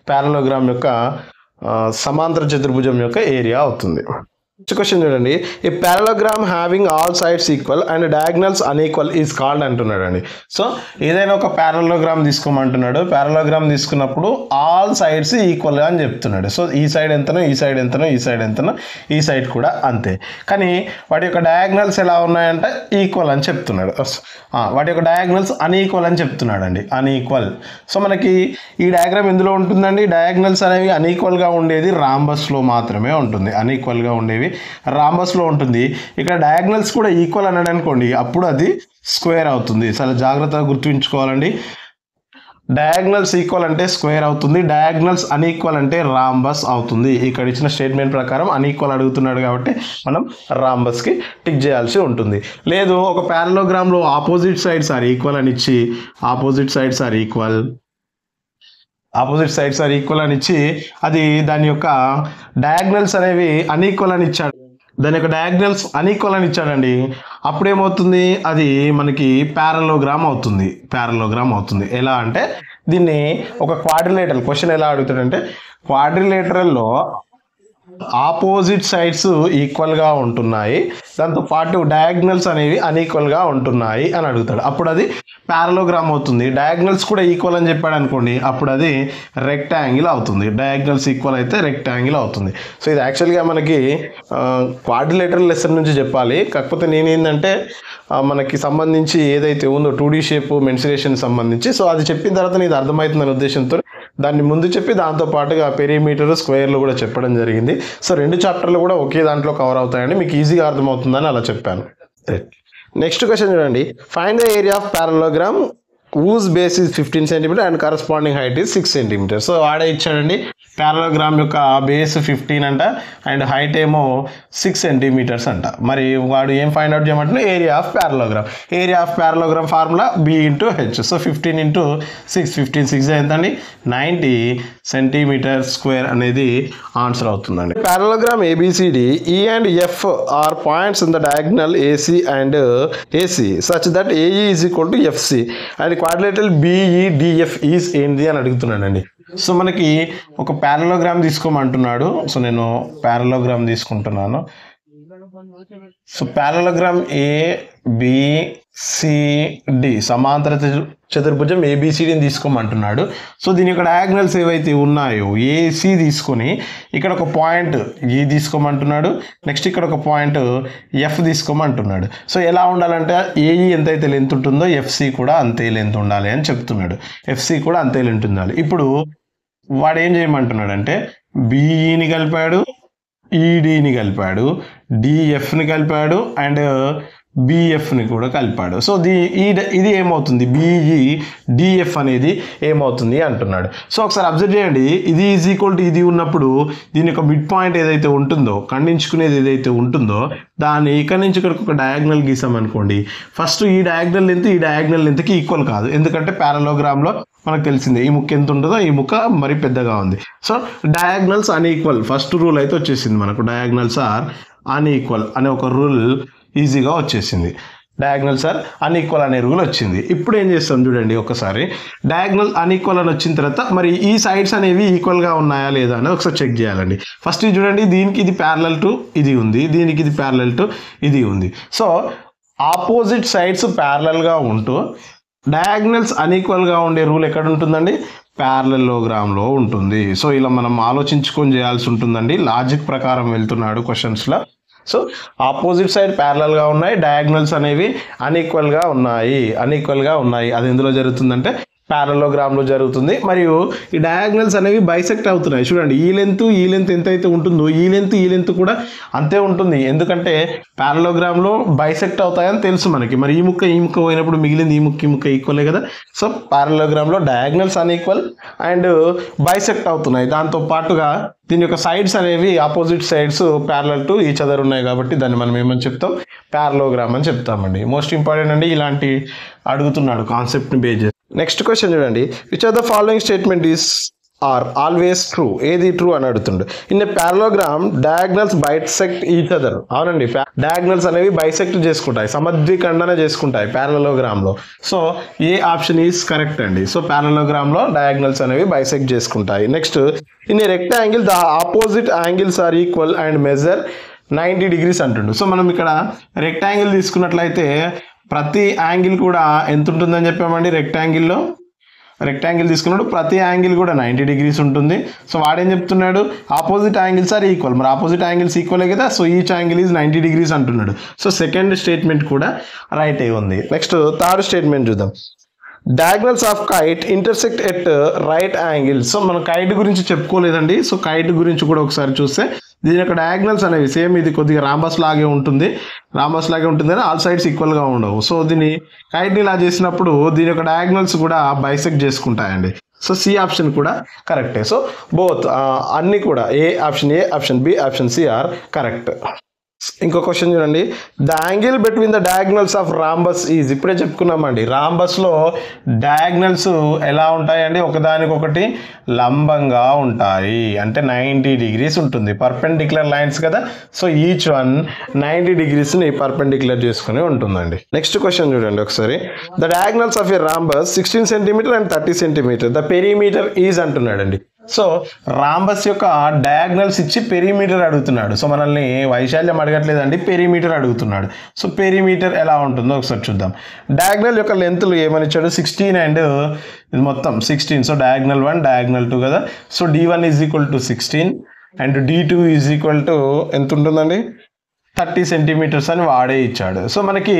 ప్యారలోగ్రామ్ యొక్క సమాంతర చతుర్భుజం యొక్క ఏరియా అవుతుంది. నెక్స్ట్ క్వశ్చన్ చూడండి, a parallelogram having all sides equal and diagonals unequal is called అంటున్నాడు అండి. సో ఏదైనా ఒక ప్యారలోగ్రామ్ తీసుకోమంటున్నాడు. ప్యారలోగ్రామ్ తీసుకున్నప్పుడు ఆల్ సైడ్స్ ఈక్వల్గా అని చెప్తున్నాడు. సో ఈ సైడ్ ఎంతనో ఈ సైడ్ ఎంతనో ఈ సైడ్ ఎంతనో ఈ సైడ్ కూడా అంతే. కానీ వాటి యొక్క డయాగ్నల్స్ ఎలా ఉన్నాయంటే ఈక్వల్ అని చెప్తున్నాడు. వాటి యొక్క డయాగ్నల్స్ అన్ఈక్వల్ అని చెప్తున్నాడు అండి. అన్ఈక్వల్. సో మనకి ఈ డయాగ్రామ్ ఎందులో ఉంటుందండి, డయాగ్నల్స్ అనేవి అన్ఈక్వల్గా ఉండేది రాంబస్లో మాత్రమే ఉంటుంది. అన్ఈక్వల్గా ఉండేవి రాంబస్లో ఉంటుంది. ఇక్కడ డయాగ్నల్స్ కూడా ఈక్వల్ అన్నాడు అనుకోండి, అప్పుడు అది స్క్వేర్ అవుతుంది. చాలా జాగ్రత్తగా గుర్తుంచుకోవాలండి. డయాగ్నల్స్ ఈక్వల్ అంటే స్క్వేర్ అవుతుంది, డయాగ్నల్స్ అన్ఈక్వల్ అంటే రాంబస్ అవుతుంది. ఇక్కడ ఇచ్చిన స్టేట్మెంట్ ప్రకారం అన్ఈక్వల్ అడుగుతున్నాడు కాబట్టి మనం రాంబస్కి టిక్ చేయాల్సి ఉంటుంది. లేదు ఒక ప్యారలోగ్రామ్లో ఆపోజిట్ సైడ్స్ ఆర్ ఈక్వల్ అని ఇచ్చి ఆపోజిట్ సైడ్స్ ఆర్ ఈక్వల్ అని ఇచ్చి అది దాని యొక్క డయాగ్నల్స్ అనేవి అన్ఈక్వల్ అని ఇచ్చాడు. దాని యొక్క డయాగ్నల్స్ అన్ఈక్వల్ అని ఇచ్చాడండి. అప్పుడేమవుతుంది, అది మనకి ప్యారలోగ్రామ్ అవుతుంది. ఎలా అంటే దీన్ని ఒక క్వాడ్రిలేటరల్ క్వశ్చన్ ఎలా అడుగుతాడంటే క్వాడ్రిలేటరల్లో ఆపోజిట్ సైడ్స్ ఈక్వల్గా ఉంటున్నాయి, దాంతోపాటు డయాగ్నల్స్ అనేవి అన్ఈక్వల్గా ఉంటున్నాయి అని అడుగుతాడు. అప్పుడు అది ప్యారలోగ్రామ్ అవుతుంది. డయాగ్నల్స్ కూడా ఈక్వల్ అని చెప్పాడు అనుకోండి, అప్పుడు అది రెక్టాంగిల్ అవుతుంది. డయాగ్నల్స్ ఈక్వల్ అయితే రెక్టాంగిల్ అవుతుంది. సో ఇది యాక్చువల్గా మనకి క్వాడ్రిలేటరల్ లెసన్ నుంచి చెప్పాలి. కాకపోతే నేనేంటంటే మనకి సంబంధించి ఏదైతే ఉందో 2D షేప్ మెన్సురేషన్ సంబంధించి, సో అది చెప్పిన తర్వాత నీకు అర్థమవుతుందనే ఉద్దేశంతో దాన్ని ముందు చెప్పి దాంతో పాటుగా పెరిమీటర్ స్క్వేర్లు కూడా చెప్పడం జరిగింది. సో 2 చాప్టర్లు కూడా ఒకే దాంట్లో కవర్ అవుతాయండి, మీకు ఈజీగా అర్థమవుతుందని అలా చెప్పాను. నెక్స్ట్ క్వశ్చన్ చూడండి, find the area of parallelogram whose base is 15 cm and corresponding height is 6 cm. So వాడే ఇచ్చాడండి ప్యారలోగ్రామ్ యొక్క బేస్ 15 అంట అండ్ హైట్ ఏమో 6 సెంటీమీటర్స్ అంట. మరి వాడు ఏం ఫైండ్ అవుట్ చేయమంటే area of parallelogram. Area of parallelogram formula B into H. So 15 into 6, 15 6 ఎంతండి 90 సెంటీమీటర్ స్క్వేర్ అనేది ఆన్సర్ అవుతుందండి. Parallelogram ABCD E and F are points in the diagonal AC and AC such that AE is equal to FC and quadrilateral BEDF is ఏంటి అని అడుగుతున్నానండి. So మనకి ఒక parallelogram తీసుకోమంటున్నాడు. So నేను parallelogram తీసుకుంటున్నాను. So parallelogram ABCD సమాంతర చతుర్భుజం ABCDని తీసుకోమంటున్నాడు. So దీని యొక్క డయాగ్నల్స్ ఏవైతే ఉన్నాయో AC తీసుకొని ఇక్కడ ఒక పాయింట్ E తీసుకోమంటున్నాడు, నెక్స్ట్ ఇక్కడ ఒక పాయింట్ F తీసుకోమంటున్నాడు. సో ఎలా ఉండాలంటే AE ఎంతైతే లెంత్ ఉంటుందో FC కూడా అంతే లెంత్ ఉండాలి అని చెప్తున్నాడు. FC కూడా అంతే లెంత్ ఉండాలి. ఇప్పుడు వాడు ఏం చేయమంటున్నాడు అంటే BEని కలిపాడు, EDని కలిపాడు, DFని కలిపాడు అండ్ BFని కూడా కలిపాడు. సో ఇది ఏమవుతుంది BEDF అనేది ఏమవుతుంది అంటున్నాడు. సో ఒకసారి అబ్జర్వ్ చేయండి, ఇది ఈజ్ ఈక్వల్ టు ఇది ఉన్నప్పుడు దీని యొక్క మిడ్ పాయింట్ ఏదైతే ఉంటుందో ఖండించుకునేది ఏదైతే ఉంటుందో దాన్ని ఇక్కడ నుంచి ఇక్కడికి ఒక డయాగ్నల్ గీసామనుకోండి, ఫస్ట్ ఈ డయాగ్నల్ లెంత్ ఈ డయాగ్నల్ లెంత్కి ఈక్వల్ కాదు. ఎందుకంటే ప్యారలోగ్రామ్లో మనకు తెలిసిందే ఈ ముక్క ఎంత ఉంటుందో ఈ ముక్క మరి పెద్దగా ఉంది. So diagonals unequal first rule అయితే వచ్చేసింది మనకు. డయాగ్నల్స్ ఆర్ అన్ఈక్వల్ అనే ఒక రూల్ ఈజీగా వచ్చేసింది. డయాగ్నల్స్ ఆర్ అన్ఈక్వల్ అనే రూల్ వచ్చింది. ఇప్పుడు ఏం చేస్తాం చూడండి, ఒకసారి డయాగ్నల్ అన్ఈక్వల్ అని వచ్చిన తర్వాత మరి ఈ సైడ్స్ అనేవి ఈక్వల్గా ఉన్నాయా లేదా అని ఒకసారి చెక్ చేయాలండి. ఫస్ట్ ఇది చూడండి, దీనికి ఇది ప్యారలల్ టు ఇది ఉంది, దీనికి ఇది ప్యారలల్ టు ఇది ఉంది. సో ఆపోజిట్ సైడ్స్ ప్యారలల్గా ఉంటూ డయాగ్నల్స్ అన్ఈక్వల్గా ఉండే రూల్ ఎక్కడ ఉంటుందండి, ప్యారలలోగ్రామ్లో ఉంటుంది. సో ఇలా మనం ఆలోచించుకొని చేయాల్సి ఉంటుందండి. లాజిక్ ప్రకారం వెళ్తున్నాడు క్వశ్చన్స్లో. సో ఆపోజిట్ సైడ్ ప్యారలల్గా ఉన్నాయి, డయాగ్నల్స్ అనేవి అన్ఈక్వల్గా ఉన్నాయి. అది ఎందులో జరుగుతుందంటే ప్యారలోగ్రామ్లో జరుగుతుంది. మరియు ఈ డయాగ్నల్స్ అనేవి బైసెక్ట్ అవుతున్నాయి. చూడండి ఈ లెంత్ ఎంతైతే ఉంటుందో ఈ లెంత్ కూడా అంతే ఉంటుంది. ఎందుకంటే ప్యారలోగ్రామ్లో బైసెక్ట్ అవుతాయని తెలుసు మనకి. మరి ఈ ముక్క పోయినప్పుడు మిగిలింది ఈ ముక్క ఈక్వలే కదా. సో ప్యారలోగ్రామ్లో డయాగ్నల్స్ అన్ఈక్వల్ అండ్ బైసెక్ట్ అవుతున్నాయి. దాంతో పాటుగా దీని యొక్క సైడ్స్ అనేవి opposite sides parallel to each other ఉన్నాయి కాబట్టి దాన్ని మనం ఏమని చెప్తాం, ప్యారలోగ్రామ్ అని చెప్తామండి. మోస్ట్ ఇంపార్టెంట్ అండి, ఇలాంటి అడుగుతున్నాడు కాన్సెప్ట్ని బేస్ చేసి. నెక్స్ట్ క్వశ్చన్ చూడండి, which are the following statement is are always true. ఏది ట్రూ అని అడుగుతుండు. In a parallelogram diagonals bisect each other. అవునండి, డయాగ్నల్స్ అనేవి బైసెక్ట్ చేసుకుంటాయి, సమద్విఖండన చేసుకుంటాయి ప్యారలోగ్రామ్లో. So A option is correct అండి. సో ప్యారలోగ్రామ్లో డయాగ్నల్స్ అనేవి బైసెక్ట్ చేసుకుంటాయి. Next, in a rectangle the opposite angles are equal and measure 90 degrees అంటుండు. సో మనం ఇక్కడ రెక్టాంగిల్ తీసుకున్నట్లయితే ప్రతి యాంగిల్ కూడా ఎంత ఉంటుందని చెప్పామండి. రెక్టాంగిల్ తీసుకున్నాడు, ప్రతి యాంగిల్ కూడా 90 degrees ఉంటుంది. సో వాడేం చెప్తున్నాడు, ఆపోజిట్ యాంగిల్స్ ఆర్ ఈక్వల్. మరి ఆపోజిట్ యాంగిల్స్ ఈక్వలే కదా. So each angle is 90 degrees అంటున్నాడు. సో సెకండ్ స్టేట్మెంట్ కూడా రైట్ అయి ఉంది. నెక్స్ట్ థర్డ్ స్టేట్మెంట్ చూద్దాం. Diagonals of kite intersect at right angles. So మనం కైట్ గురించి చెప్పుకోలేదండి. సో కైట్ గురించి కూడా ఒకసారి చూస్తే దీని యొక్క డయాగ్నల్స్ అనేవి సేమ్, ఇది కొద్దిగా రాంబస్ లాగే ఉంటుంది కానీ ఆల్ సైడ్స్ ఈక్వల్గా ఉండవు. సో దీన్ని కైట్ని ఇలా చేసినప్పుడు దీని యొక్క డయాగ్నల్స్ కూడా బైసెక్ట్ చేసుకుంటాయండి. సో సి ఆప్షన్ కూడా కరెక్టే. సో బోత్ అన్నీ కూడా option A, option B, option C are correct. ఇంకో క్వశ్చన్ చూడండి. The angle between the diagonals of rhombus is, ఇప్పుడే చెప్పుకున్నామండి రాంబస్లో డయాగ్నల్స్ ఎలా ఉంటాయండి, ఒకదానికొకటి లంబంగా ఉంటాయి, అంటే 90 degrees ఉంటుంది. పర్పెండిక్యులర్ లైన్స్ కదా, సో ఈచ్ వన్ 90 degreesని పర్పెండిక్యులర్ చేసుకుని ఉంటుందండి. నెక్స్ట్ క్వశ్చన్ చూడండి ఒకసారి. The diagonals of a rhombus 16 cm and 30 cm, the perimeter is అంటున్నాడండి. సో రాంబస్ యొక్క డయాగ్నల్స్ ఇచ్చి పెరిమీటర్ అడుగుతున్నాడు. సో మనల్ని వైశాల్యం అడగట్లేదండి, పెరిమీటర్ అడుగుతున్నాడు. సో పెరిమీటర్ ఎలా ఉంటుందో ఒకసారి చూద్దాం. డయాగ్నల్ యొక్క లెంత్లు ఏమని ఇచ్చాడు, 16 అండ్ ఇది మొత్తం 16. సో డయాగ్నల్ 1 డయాగ్నల్ 2 కదా. So d1 is equal to 16 and d2 is equal to ఎంత ఉంటుందండి, 30 cm అని వాడే ఇచ్చాడు. సో మనకి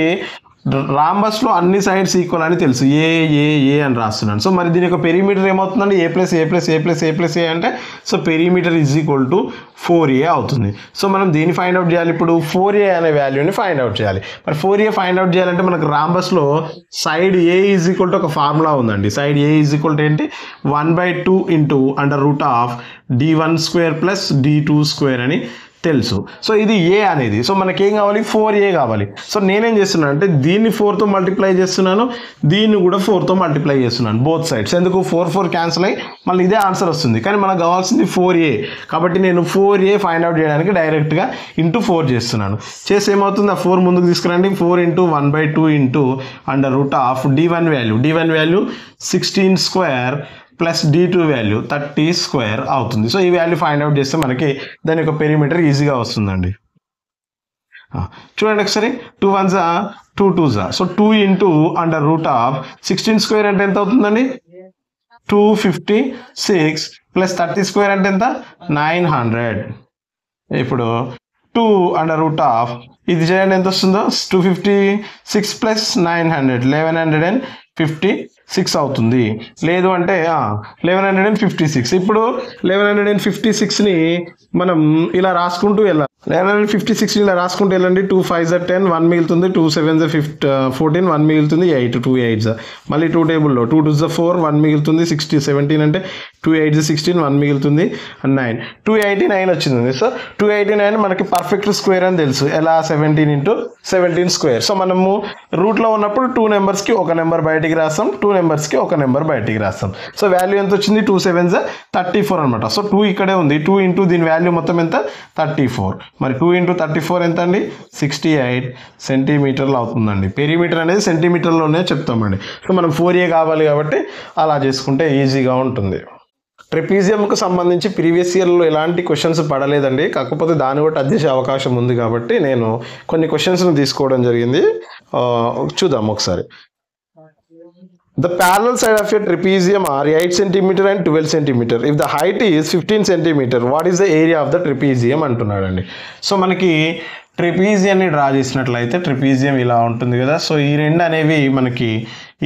రాంబస్లో అన్ని సైడ్స్ ఈక్వల్ అని తెలుసు, ఏ ఏ ఏ అని రాస్తున్నాను. సో మరి దీని యొక్క పెరిమీటర్ ఏమవుతుందండి, a plus A plus A plus A plus A అంటే so perimeter is equal to 4a అవుతుంది. సో మనం దీన్ని ఫైండ్ అవుట్ చేయాలి, ఇప్పుడు 4a అనే వాల్యూని ఫైండ్ అవుట్ చేయాలి. మరి 4a ఫైండ్ అవుట్ చేయాలంటే మనకు రాంబస్లో side A is equal to ఒక ఫార్ములా ఉందండి. Side A is equal to ఏంటి, 1/2 into √of d1 square plus d2 square అని తెలుసు. సో ఇది ఏ అనేది, సో మనకేం కావాలి, 4a కావాలి. సో నేనేం చేస్తున్నాను అంటే దీన్ని 4తో మల్టిప్లై చేస్తున్నాను, దీన్ని కూడా 4తో మల్టిప్లై చేస్తున్నాను, బోత్ సైడ్స్. ఎందుకు, 4 క్యాన్సిల్ అయ్యి మళ్ళీ ఇదే ఆన్సర్ వస్తుంది, కానీ మనకు కావాల్సింది 4a. కాబట్టి నేను 4a ఫైండ్ అవుట్ చేయడానికి డైరెక్ట్గా ఇంటూ 4 చేస్తున్నాను. చేసి ఏమవుతుంది, ఆ 4 ముందుకు తీసుకురండి, 4 into 1/2 into √of d1 value 16 square plus d2 value 30 square అవుతుంది. సో ఈ వాల్యూ ఫైండ్ అవుట్ చేస్తే మనకి దాని యొక్క పెరిమీటర్ ఈజీగా వస్తుందండి. చూడండి ఒకసారి, 2 1s 2 2s, so 2 into √of 16 square అంటే ఎంత అవుతుందండి, 256 ప్లస్ 30 స్క్వేర్ అంటే ఎంత, 900. ఇప్పుడు 2 √of ఇది చేయండి, ఎంత వస్తుందో, 256 ప్లస్ 900 1156 అవుతుంది. లేదు అంటే 1156. ఇప్పుడు 1156ని మనం ఇలా రాసుకుంటూ వెళ్ళాలి. 1156 ఇలా రాసుకుంటూ వెళ్ళండి. 2 5s 10, 1 మిగులుతుంది, 2 7s 14, 1 మిగులుతుంది, 8 2 8s. మళ్ళీ 2 టేబుల్లో 2 2s 4, 1 మిగులుతుంది, 60 17 అంటే 2 8s 16, 1 మిగులుతుంది 9, 289 వచ్చింది. సో 289 మనకి పర్ఫెక్ట్ స్క్వేర్ అని తెలుసు, ఎలా, 17 ఇంటూ 17 స్క్వేర్. సో మనము రూట్లో ఉన్నప్పుడు 2 నెంబర్స్కి ఒక నెంబర్ బయటికి రాస్తాం, 2 నెంబర్స్కి ఒక నెంబర్ బయటికి రాస్తాం. సో వాల్యూ ఎంత వచ్చింది, 2 7s 34 అనమాట. సో 2 ఇక్కడే ఉంది, 2 ఇంటూ దీని వాల్యూ మొత్తం ఎంత, 34. మరి 2 ఇంటూ 34 ఎంత అండి, 68 సెంటీమీటర్లు అవుతుందండి. పెరిమీటర్ అనేది సెంటీమీటర్లోనే చెప్తామండి. సో మనం 4a కావాలి కాబట్టి అలా చేసుకుంటే ఈజీగా ఉంటుంది. ట్రెపీజియంకు సంబంధించి ప్రీవియస్ ఇయర్లో ఎలాంటి క్వశ్చన్స్ పడలేదండి, కాకపోతే దాన్ని కూడా టచ్ చేసే అవకాశం ఉంది కాబట్టి నేను కొన్ని క్వశ్చన్స్ని తీసుకోవడం జరిగింది. చూద్దాం ఒకసారి. The parallel side of a trapezium are 8 cm and 12 cm. If the height is 15 cm, what is the area of the trapezium అంటున్నాడండి. సో మనకి ట్రెపీజియాన్ని డ్రా చేసినట్లయితే ట్రెపీజియం ఇలా ఉంటుంది కదా. సో ఈ రెండు అనేవి మనకి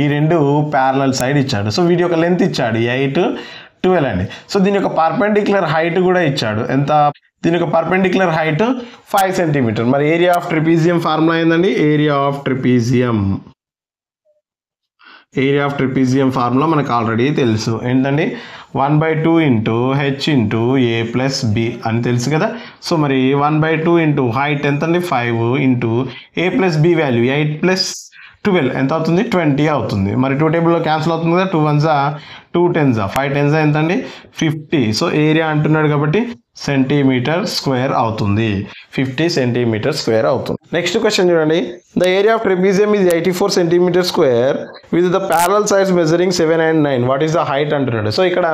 ఈ రెండు ప్యారలల్ సైడ్ ఇచ్చాడు. సో వీటి యొక్క లెంత్ ఇచ్చాడు 8 12 అండి. సో దీని యొక్క పర్పెండిక్యులర్ హైట్ కూడా ఇచ్చాడు, ఎంత, దీని యొక్క పర్పెండిక్యులర్ హైట్ 5 cm. మరి ఏరియా ఆఫ్ ట్రెపీజియం ఫార్ములా ఏందండి, ఏరియా ఆఫ్ ట్రెపీజియం ఫార్ములా మనకు ఆల్రెడీ తెలుసు, ఏంటండి, 1/2 into h into a plus b అని తెలుసు కదా. సో మరి 1/2 ఇంటూ హైట్ ఎంత అండి, 5 into a plus b value 8 plus 12 ఎంత అవుతుంది, 20 అవుతుంది. మరి 2 టేబుల్లో క్యాన్సిల్ అవుతుంది కదా, 2 1s 2 10s 5 10s ఎంత అండి, 50. సో ఏరియా అంటున్నాడు కాబట్టి సెంటీమీటర్ స్క్వేర్ అవుతుంది, 50 సెంటీమీటర్ స్క్వేర్ అవుతుంది. నెక్స్ట్ క్వశ్చన్ చూడండి. The area of trapezium is 84 centimetre square with the parallel sides measuring 7 and 9. What is the height అంటున్నాడు. సో ఇక్కడ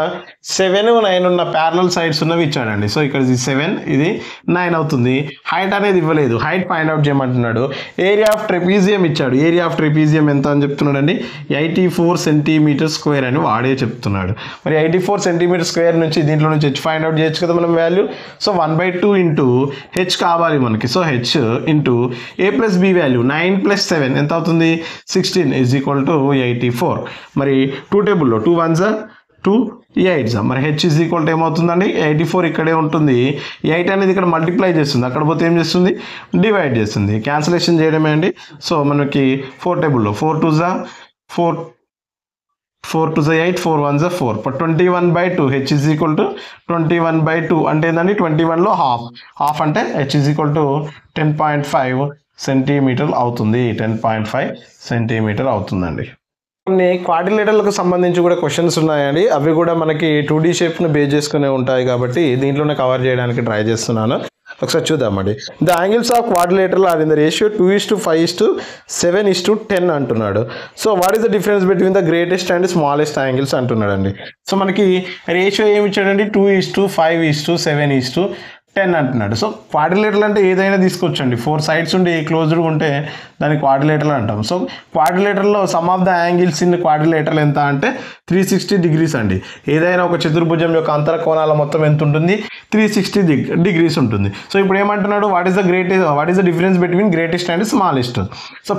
7 9 ఉన్న ప్యారలల్ సైడ్స్ ఉన్నవి ఇచ్చాడండి. సో ఇక్కడ ఇది 7 ఇది 9 అవుతుంది. హైట్ అనేది ఇవ్వలేదు, హైట్ ఫైండ్ అవుట్ చేయమంటున్నాడు. ఏరియా ఆఫ్ ట్రెపీజియం ఇచ్చాడు, ఏరియా ఆఫ్ ట్రెపీజియం ఎంత అని చెప్తున్నాడు అండి, 84 సెంటీమీటర్ స్క్వేర్ అని వాడే చెప్తున్నాడు. మరి 84 సెంటీమీటర్ స్క్వేర్ నుంచి దీంట్లో నుంచి h ఫైండ్ అవుట్ చేయొచ్చు కదా మనం వాల్యూ. సో 1/2 ఇంటూ h కావాలి మనకి. So h into a plus b value 9 plus 7 ఎంత అవుతుంది, 16 ఈజ్ ఈక్వల్ టు 84. మరి 2 టేబుల్లో 2 1s 2 8s, మరి h ఈజ్ ఈక్వల్ టు ఏమవుతుందండి, 84 ఇక్కడే ఉంటుంది, 8 అనేది ఇక్కడ మల్టిప్లై చేస్తుంది, అక్కడ పోతే ఏం చేస్తుంది, డివైడ్ చేస్తుంది, క్యాన్సిలేషన్ చేయడమే అండి. సో మనకి 4 టేబుల్లో 4 2s 4 4 2 8, 4 1 4. But 21/2 h is equal to 21/2 అంటే ఏంటండి 21లో హాఫ్ అంటే h is equal to 10.5 centimetre అవుతుంది. 10.5 సెంటీమీటర్ అవుతుందండి. కొన్ని క్వాడ్రిలేటర్లకు సంబంధించి కూడా క్వశ్చన్స్ ఉన్నాయండి. అవి కూడా మనకి 2D షేప్ను బేస్ చేసుకునే ఉంటాయి కాబట్టి దీంట్లోనే కవర్ చేయడానికి ట్రై చేస్తున్నాను. ఒకసారి చూద్దామండి. The angles of quadrilateral are in the ratio 2:5:7:10 అంటున్నాడు. So what is the difference between the greatest and smallest angles అంటున్నాడండి. సో మనకి రేషియో ఏమి ఇచ్చాడండి 2:5:7:10 అంటున్నాడు. సో క్వాడ్రిలేటరల్ అంటే ఏదైనా తీసుకోవచ్చండి. 4 సైడ్స్ ఉండి క్లోజ్డ్గా ఉంటే దాన్ని క్వాడ్రిలేటరల్ అంటాం. సో క్వాడ్రిలేటరల్లో sum of the angles in quadrilateral ఎంత అంటే 360 డిగ్రీస్ అండి. ఏదైనా ఒక చతుర్భుజం యొక్క అంతర కోణాల మొత్తం ఎంత ఉంటుంది 360 డిగ్రీస్ ఉంటుంది. సో ఇప్పుడు ఏమంటున్నాడు what is the difference between greatest and smallest. So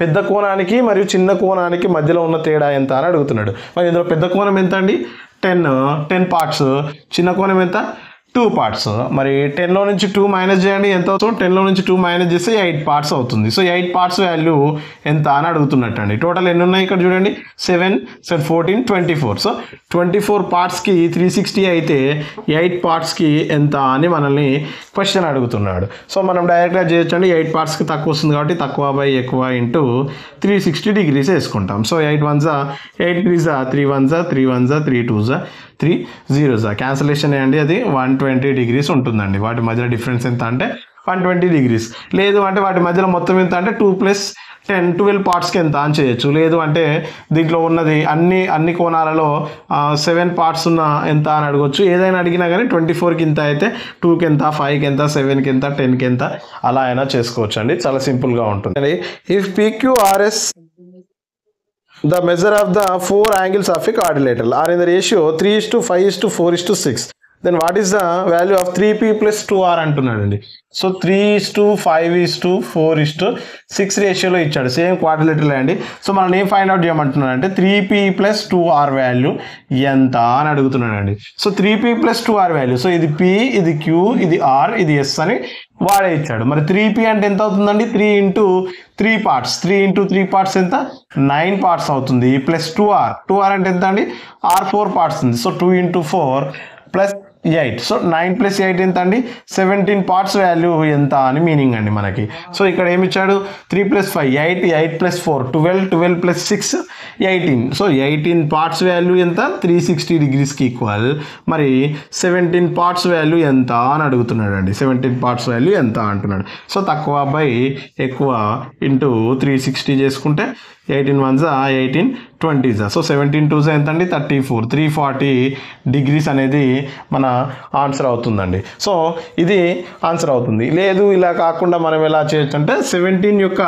పెద్ద కోణానికి మరియు చిన్న కోణానికి మధ్యలో ఉన్న తేడా ఎంత అని అడుగుతున్నాడు. మరి ఇందులో పెద్ద కోణం ఎంత అండి 10 పార్ట్స్, చిన్న కోణం ఎంత 2 పార్ట్స్. మరి 10లో నుంచి 2 మైనస్ చేయండి ఎంత అవుతుంది 10లో నుంచి 2 మైనస్ చేస్తే 8 పార్ట్స్ అవుతుంది. సో 8 పార్ట్స్ వాల్యూ ఎంత అని అడుగుతున్నట్టు అండి. టోటల్ ఎన్ని ఉన్నాయి ఇక్కడ చూడండి 7 14 24. సో 24 పార్ట్స్కి 360 అయితే 8 పార్ట్స్కి ఎంత అని మనల్ని క్వశ్చన్ అడుగుతున్నాడు. సో మనం డైరెక్ట్గా చేయొచ్చండి. 8 పార్ట్స్కి తక్కువ వస్తుంది కాబట్టి తక్కువ బై ఎక్కువ ఇంటూ 360 డిగ్రీస్ వేసుకుంటాం. So 8 1s 8 3s 3 1s 3 1s 3 2s 3 0s cancellation అండి. అది 120 డిగ్రీస్ ఉంటుందండి. వాటి మధ్యలో డిఫరెన్స్ ఎంత అంటే 120 డిగ్రీస్. లేదు అంటే వాటి మధ్యలో మొత్తం ఎంత అంటే 2 + 10 12 పార్ట్స్కి ఎంత అని చేయొచ్చు. లేదు అంటే దీంట్లో ఉన్నది అన్ని కోణాలలో 7 పార్ట్స్ ఉన్న ఎంత అని అడగొచ్చు. ఏదైనా అడిగినా కానీ 24కి ఇంత అయితే 2కి ఎంత 5కి ఎంత 7కి ఎంత 10కి ఎంత అలా అయినా చేసుకోవచ్చు అండి. చాలా సింపుల్గా ఉంటుంది. If PQRS the measure of the 4 angles of a quadrilateral are in the ratio 3:5:4:6, then what is the value of 3p plus 2r అంటున్నాడండి. సో 3:5:4:6 రేషియోలో ఇచ్చాడు. సేమ్ క్వాడ్రిలేటరల్ అండి. సో మనం ఏం find out చేయమంటున్నాడంటే 3p + 2r value ఎంత అని అడుగుతున్నాడండి. So 3p + 2r value, so ఇది p, ఇది q, ఇది r, ఇది s అని వాడే ఇచ్చాడు. మరి 3p అంటే ఎంత అవుతుందండి 3 × 3 పార్ట్స్ 3 × 3 పార్ట్స్ ఎంత 9 పార్ట్స్ అవుతుంది. ప్లస్ 2r అంటే ఎంత అండి r 4 పార్ట్స్ ఉంది. సో 2 × 4 + 8. సో 9 + 8 ఎంత అండి 17 పార్ట్స్ వాల్యూ ఎంత అని మీనింగ్ అండి మనకి. సో ఇక్కడ ఏమి ఇచ్చాడు 3 + 5 8 8 + 4 12 12 + 6 18. సో 18 పార్ట్స్ వాల్యూ ఎంత 360 డిగ్రీస్కి ఈక్వల్. మరి 17 పార్ట్స్ వాల్యూ ఎంత అని అడుగుతున్నాడు అండి. 17 పార్ట్స్ వాల్యూ ఎంత అంటున్నాడు. సో తక్కువ బై ఎక్కువ ఇంటూ 360 చేసుకుంటే 18 1s 18 20s. సో 17 2s ఎంత అండి 34 340 డిగ్రీస్ అనేది మన ఆన్సర్ అవుతుందండి. సో ఇది ఆన్సర్ అవుతుంది. లేదు ఇలా కాకుండా మనం ఎలా చేయొచ్చు అంటే 17 యొక్క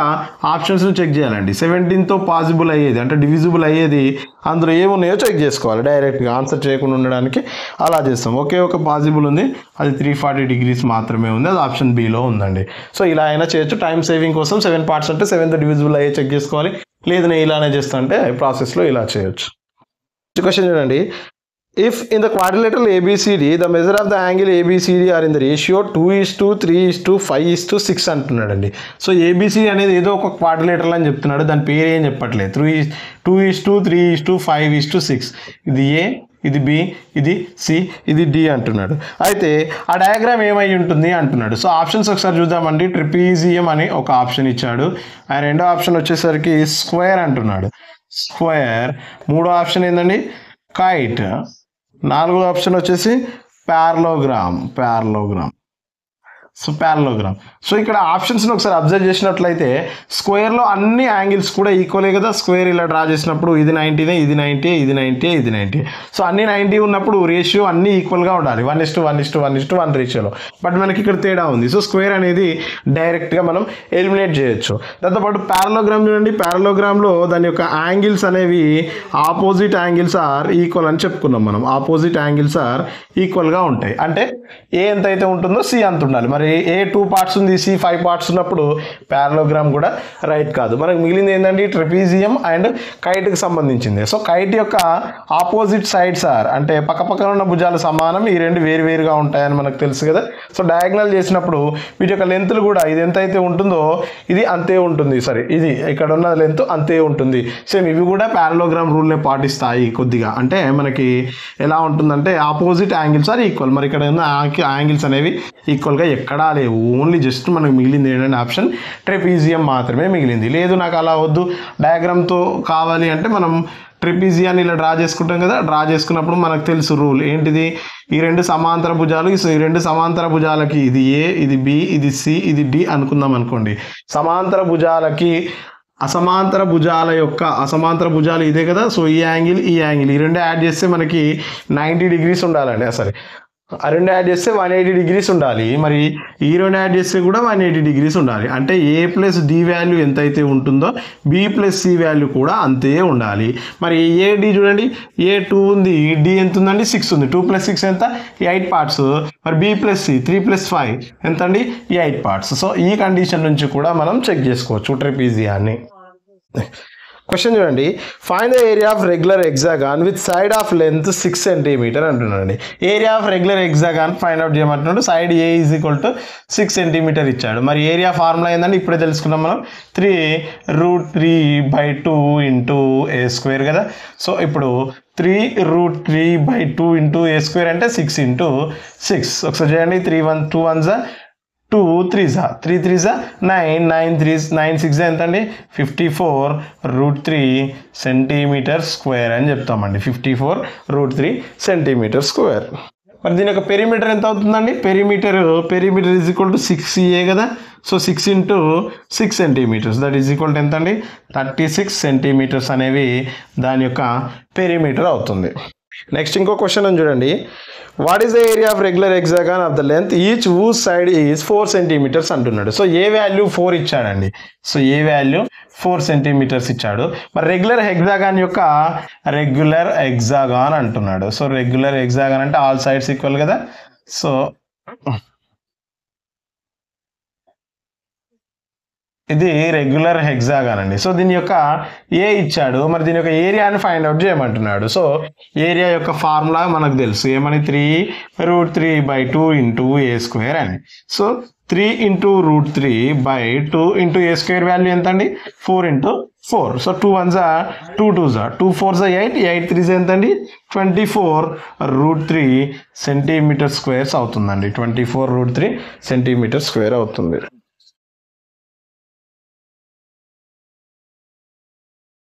ఆప్షన్స్ని చెక్ చేయాలండి. 17తో పాసిబుల్ అయ్యేది అంటే డివిజిబుల్ అయ్యేది అందులో ఏమున్నాయో చెక్ చేసుకోవాలి. డైరెక్ట్గా ఆన్సర్ చేయకుండా ఉండడానికి అలా చేస్తాం. ఒకే ఒక పాసిబుల్ ఉంది, అది 340 డిగ్రీస్ మాత్రమే ఉంది, అది ఆప్షన్ బిలో ఉందండి. సో ఇలా అయినా చేయొచ్చు. టైం సేవింగ్ కోసం 7 పార్ట్స్ అంటే 7తో డివిజిబుల్ అయ్యే చెక్ చేసుకోవాలి. లేదు నేను ఇలానే చేస్తా అంటే ప్రాసెస్లో ఇలా చేయొచ్చు. క్వశ్చన్ చూడండి. If in the quadrilateral ABCD the measure of the angle ABCD are in the ratio 2:3:5:6 అంటున్నాడండి. సో ABCD అనేది ఏదో ఒక క్వాడ్రిలేటరల్ అని చెప్తున్నాడు. దాని పేరు ఏం చెప్పట్లేదు. 2:3:5:6 ఇది A, ఇది B, ఇది C, ఇది D అంటున్నాడు. అయితే ఆ డయాగ్రామ్ ఏమై ఉంటుంది అంటున్నాడు. సో ఆప్షన్స్ ఒకసారి చూద్దామండి. ట్రిపీజియం అని ఒక ఆప్షన్ ఇచ్చాడు. ఆ రెండో ఆప్షన్ వచ్చేసరికి స్క్వేర్ అంటున్నాడు. స్క్వేర్. మూడో ఆప్షన్ ఏంటండి కైట్. నాలుగో ఆప్షన్ వచ్చేసి ప్యారలోగ్రామ్. సో ఇక్కడ ఆప్షన్స్ని ఒకసారి అబ్జర్వ్ చేసినట్లయితే స్క్వేర్లో అన్ని యాంగిల్స్ కూడా ఈక్వలే కదా. స్క్వేర్ ఇలా డ్రా చేసినప్పుడు ఇది 90, ఇది 90, ఇది 90, ఇది 90. సో అన్ని 90 ఉన్నప్పుడు రేషియో అన్నీ ఈక్వల్గా ఉండాలి 1:1:1:1 రేషియోలో. బట్ మనకి ఇక్కడ తేడా ఉంది. సో స్క్వేర్ అనేది డైరెక్ట్గా మనం ఎలిమినేట్ చేయొచ్చు. దాంతోపాటు ప్యారలోగ్రామ్ చూడండి. ప్యారలోగ్రామ్లో దాని యొక్క యాంగిల్స్ అనేవి ఆపోజిట్ యాంగిల్స్ ఆర్ ఈక్వల్ అని చెప్పుకున్నాం మనం. ఆపోజిట్ యాంగిల్స్ ఆర్ ఈక్వల్గా ఉంటాయి. అంటే ఏ ఎంత అయితే ఉంటుందో సి అంత ఉండాలి. మరి మరి ఏ 2 పార్ట్స్ ఉంది, సి 5 పార్ట్స్ ఉన్నప్పుడు ప్యారలోగ్రామ్ కూడా రైట్ కాదు. మనకు మిగిలింది ఏంటంటే ట్రెపీజియం అండ్ కైట్కి సంబంధించింది. సో కైట్ యొక్క ఆపోజిట్ సైడ్స్ ఆర్ అంటే పక్కపక్కన ఉన్న భుజాలు సమానం, ఈ రెండు వేరువేరుగా ఉంటాయని మనకు తెలుసు కదా. సో డయాగ్నల్ చేసినప్పుడు వీటి యొక్క లెంత్లు కూడా ఇది ఎంత అయితే ఉంటుందో ఇది అంతే ఉంటుంది. సరే, ఇది ఇక్కడ ఉన్న లెంత్ అంతే ఉంటుంది. సేమ్ ఇవి కూడా ప్యారలోగ్రామ్ రూల్నే పాటిస్తాయి కొద్దిగా. అంటే మనకి ఎలా ఉంటుందంటే ఆపోజిట్ యాంగిల్స్ ఆర్ ఈక్వల్. మరి ఇక్కడ ఉన్న యాంగిల్స్ అనేవి ఈక్వల్గా ఎక్కడా లేవు. ఓన్లీ జస్ట్ మనకు మిగిలింది ఏంటంటే ఆప్షన్ ట్రెపీజియం మాత్రమే మిగిలింది. లేదు నాకు అలా వద్దు, డయాగ్రామ్తో కావాలి అంటే మనం ట్రెపీజియాన్ని ఇలా డ్రా చేసుకుంటాం కదా. డ్రా చేసుకున్నప్పుడు మనకు తెలుసు రూల్ ఏంటిది, ఈ రెండు సమాంతర భుజాలు, ఈ రెండు సమాంతర భుజాలకి ఇది ఏ, ఇది బి, ఇది సి, ఇది డి అనుకుందాం అనుకోండి. సమాంతర భుజాలకి అసమాంతర భుజాలు ఇదే కదా. సో ఈ యాంగిల్ ఈ రెండు యాడ్ చేస్తే మనకి 90 degrees ఉండాలండి. సరే, ఆ రెండు యాడ్ చేస్తే 180 degrees ఉండాలి. మరి ఈ రెండు యాడ్ చేస్తే కూడా 180 degrees ఉండాలి. అంటే ఏ ప్లస్ డి వాల్యూ ఎంతైతే ఉంటుందో బి ప్లస్ సి వాల్యూ కూడా అంతే ఉండాలి. మరి ఏ డి చూడండి, ఏ 2 ఉంది, డి ఎంత ఉందండి 6 ఉంది. 2 + 6 ఎంత 8 parts. మరి బి ప్లస్ సి 3 + 5 ఎంత అండి 8 parts. సో ఈ కండిషన్ నుంచి కూడా మనం చెక్ చేసుకోవచ్చు ట్రెపీజియాన్ని. క్వశ్చన్ చూడండి, find the area of regular hexagon with side of length 6 cm అంటున్నాడండి. Area of regular hexagon find out చేయమంటున్నాడు. Side A is equal to 6 cm ఇచ్చాడు. మరి ఏరియా ఫార్ములా ఏంటంటే ఇప్పుడే తెలుసుకున్నాం మనం, 3√3/2 × a² కదా. సో ఇప్పుడు 3√3/2 × a² అంటే 6 × 6. ఒకసారి చేయండి, 2 1s 2 3s 3 3s 9 9 3s 9 6 ఎంత అండి 54√3 cm² అని చెప్తామండి. 54√3 cm². మరి దీని యొక్క పెరిమీటర్ ఎంత అవుతుందండి, perimeter is equal to 6a కదా. So 6 × 6 cm that is equal to ఎంత అండి 36 cm అనేవి దాని యొక్క పెరిమీటర్ అవుతుంది. నెక్స్ట్ ఇంకో క్వశ్చన్ అని చూడండి, what is the area of regular hexagon of the length each whose side is 4 cm అంటున్నాడు. సో ఏ వాల్యూ 4 ఇచ్చాడండి. సో ఏ వాల్యూ 4 cm ఇచ్చాడు. మరి రెగ్యులర్ హెక్సాగాన్ అంటున్నాడు. సో రెగ్యులర్ హెక్సాగాన్ అంటే ఆల్ సైడ్స్ ఈక్వల్ కదా. సో ఇది రెగ్యులర్ హెక్సాగాన్ అండి. So దీని యొక్క ఏ ఇచ్చాడు, మరి దీని యొక్క ఏరియాని ఫైండ్ అవుట్ చేయమంటున్నాడు. సో ఏరియా యొక్క ఫార్ములా మనకు తెలుసు, ఏమని 3√3/2 × a² అని. సో 3 × √3/2 × a² వాల్యూ ఎంత అండి 4 × 4. So 2 1s 2 2s 2 4s 8 8 3s ఎంత అండి 24√3 cm² అవుతుందండి. 24√3 cm² అవుతుంది.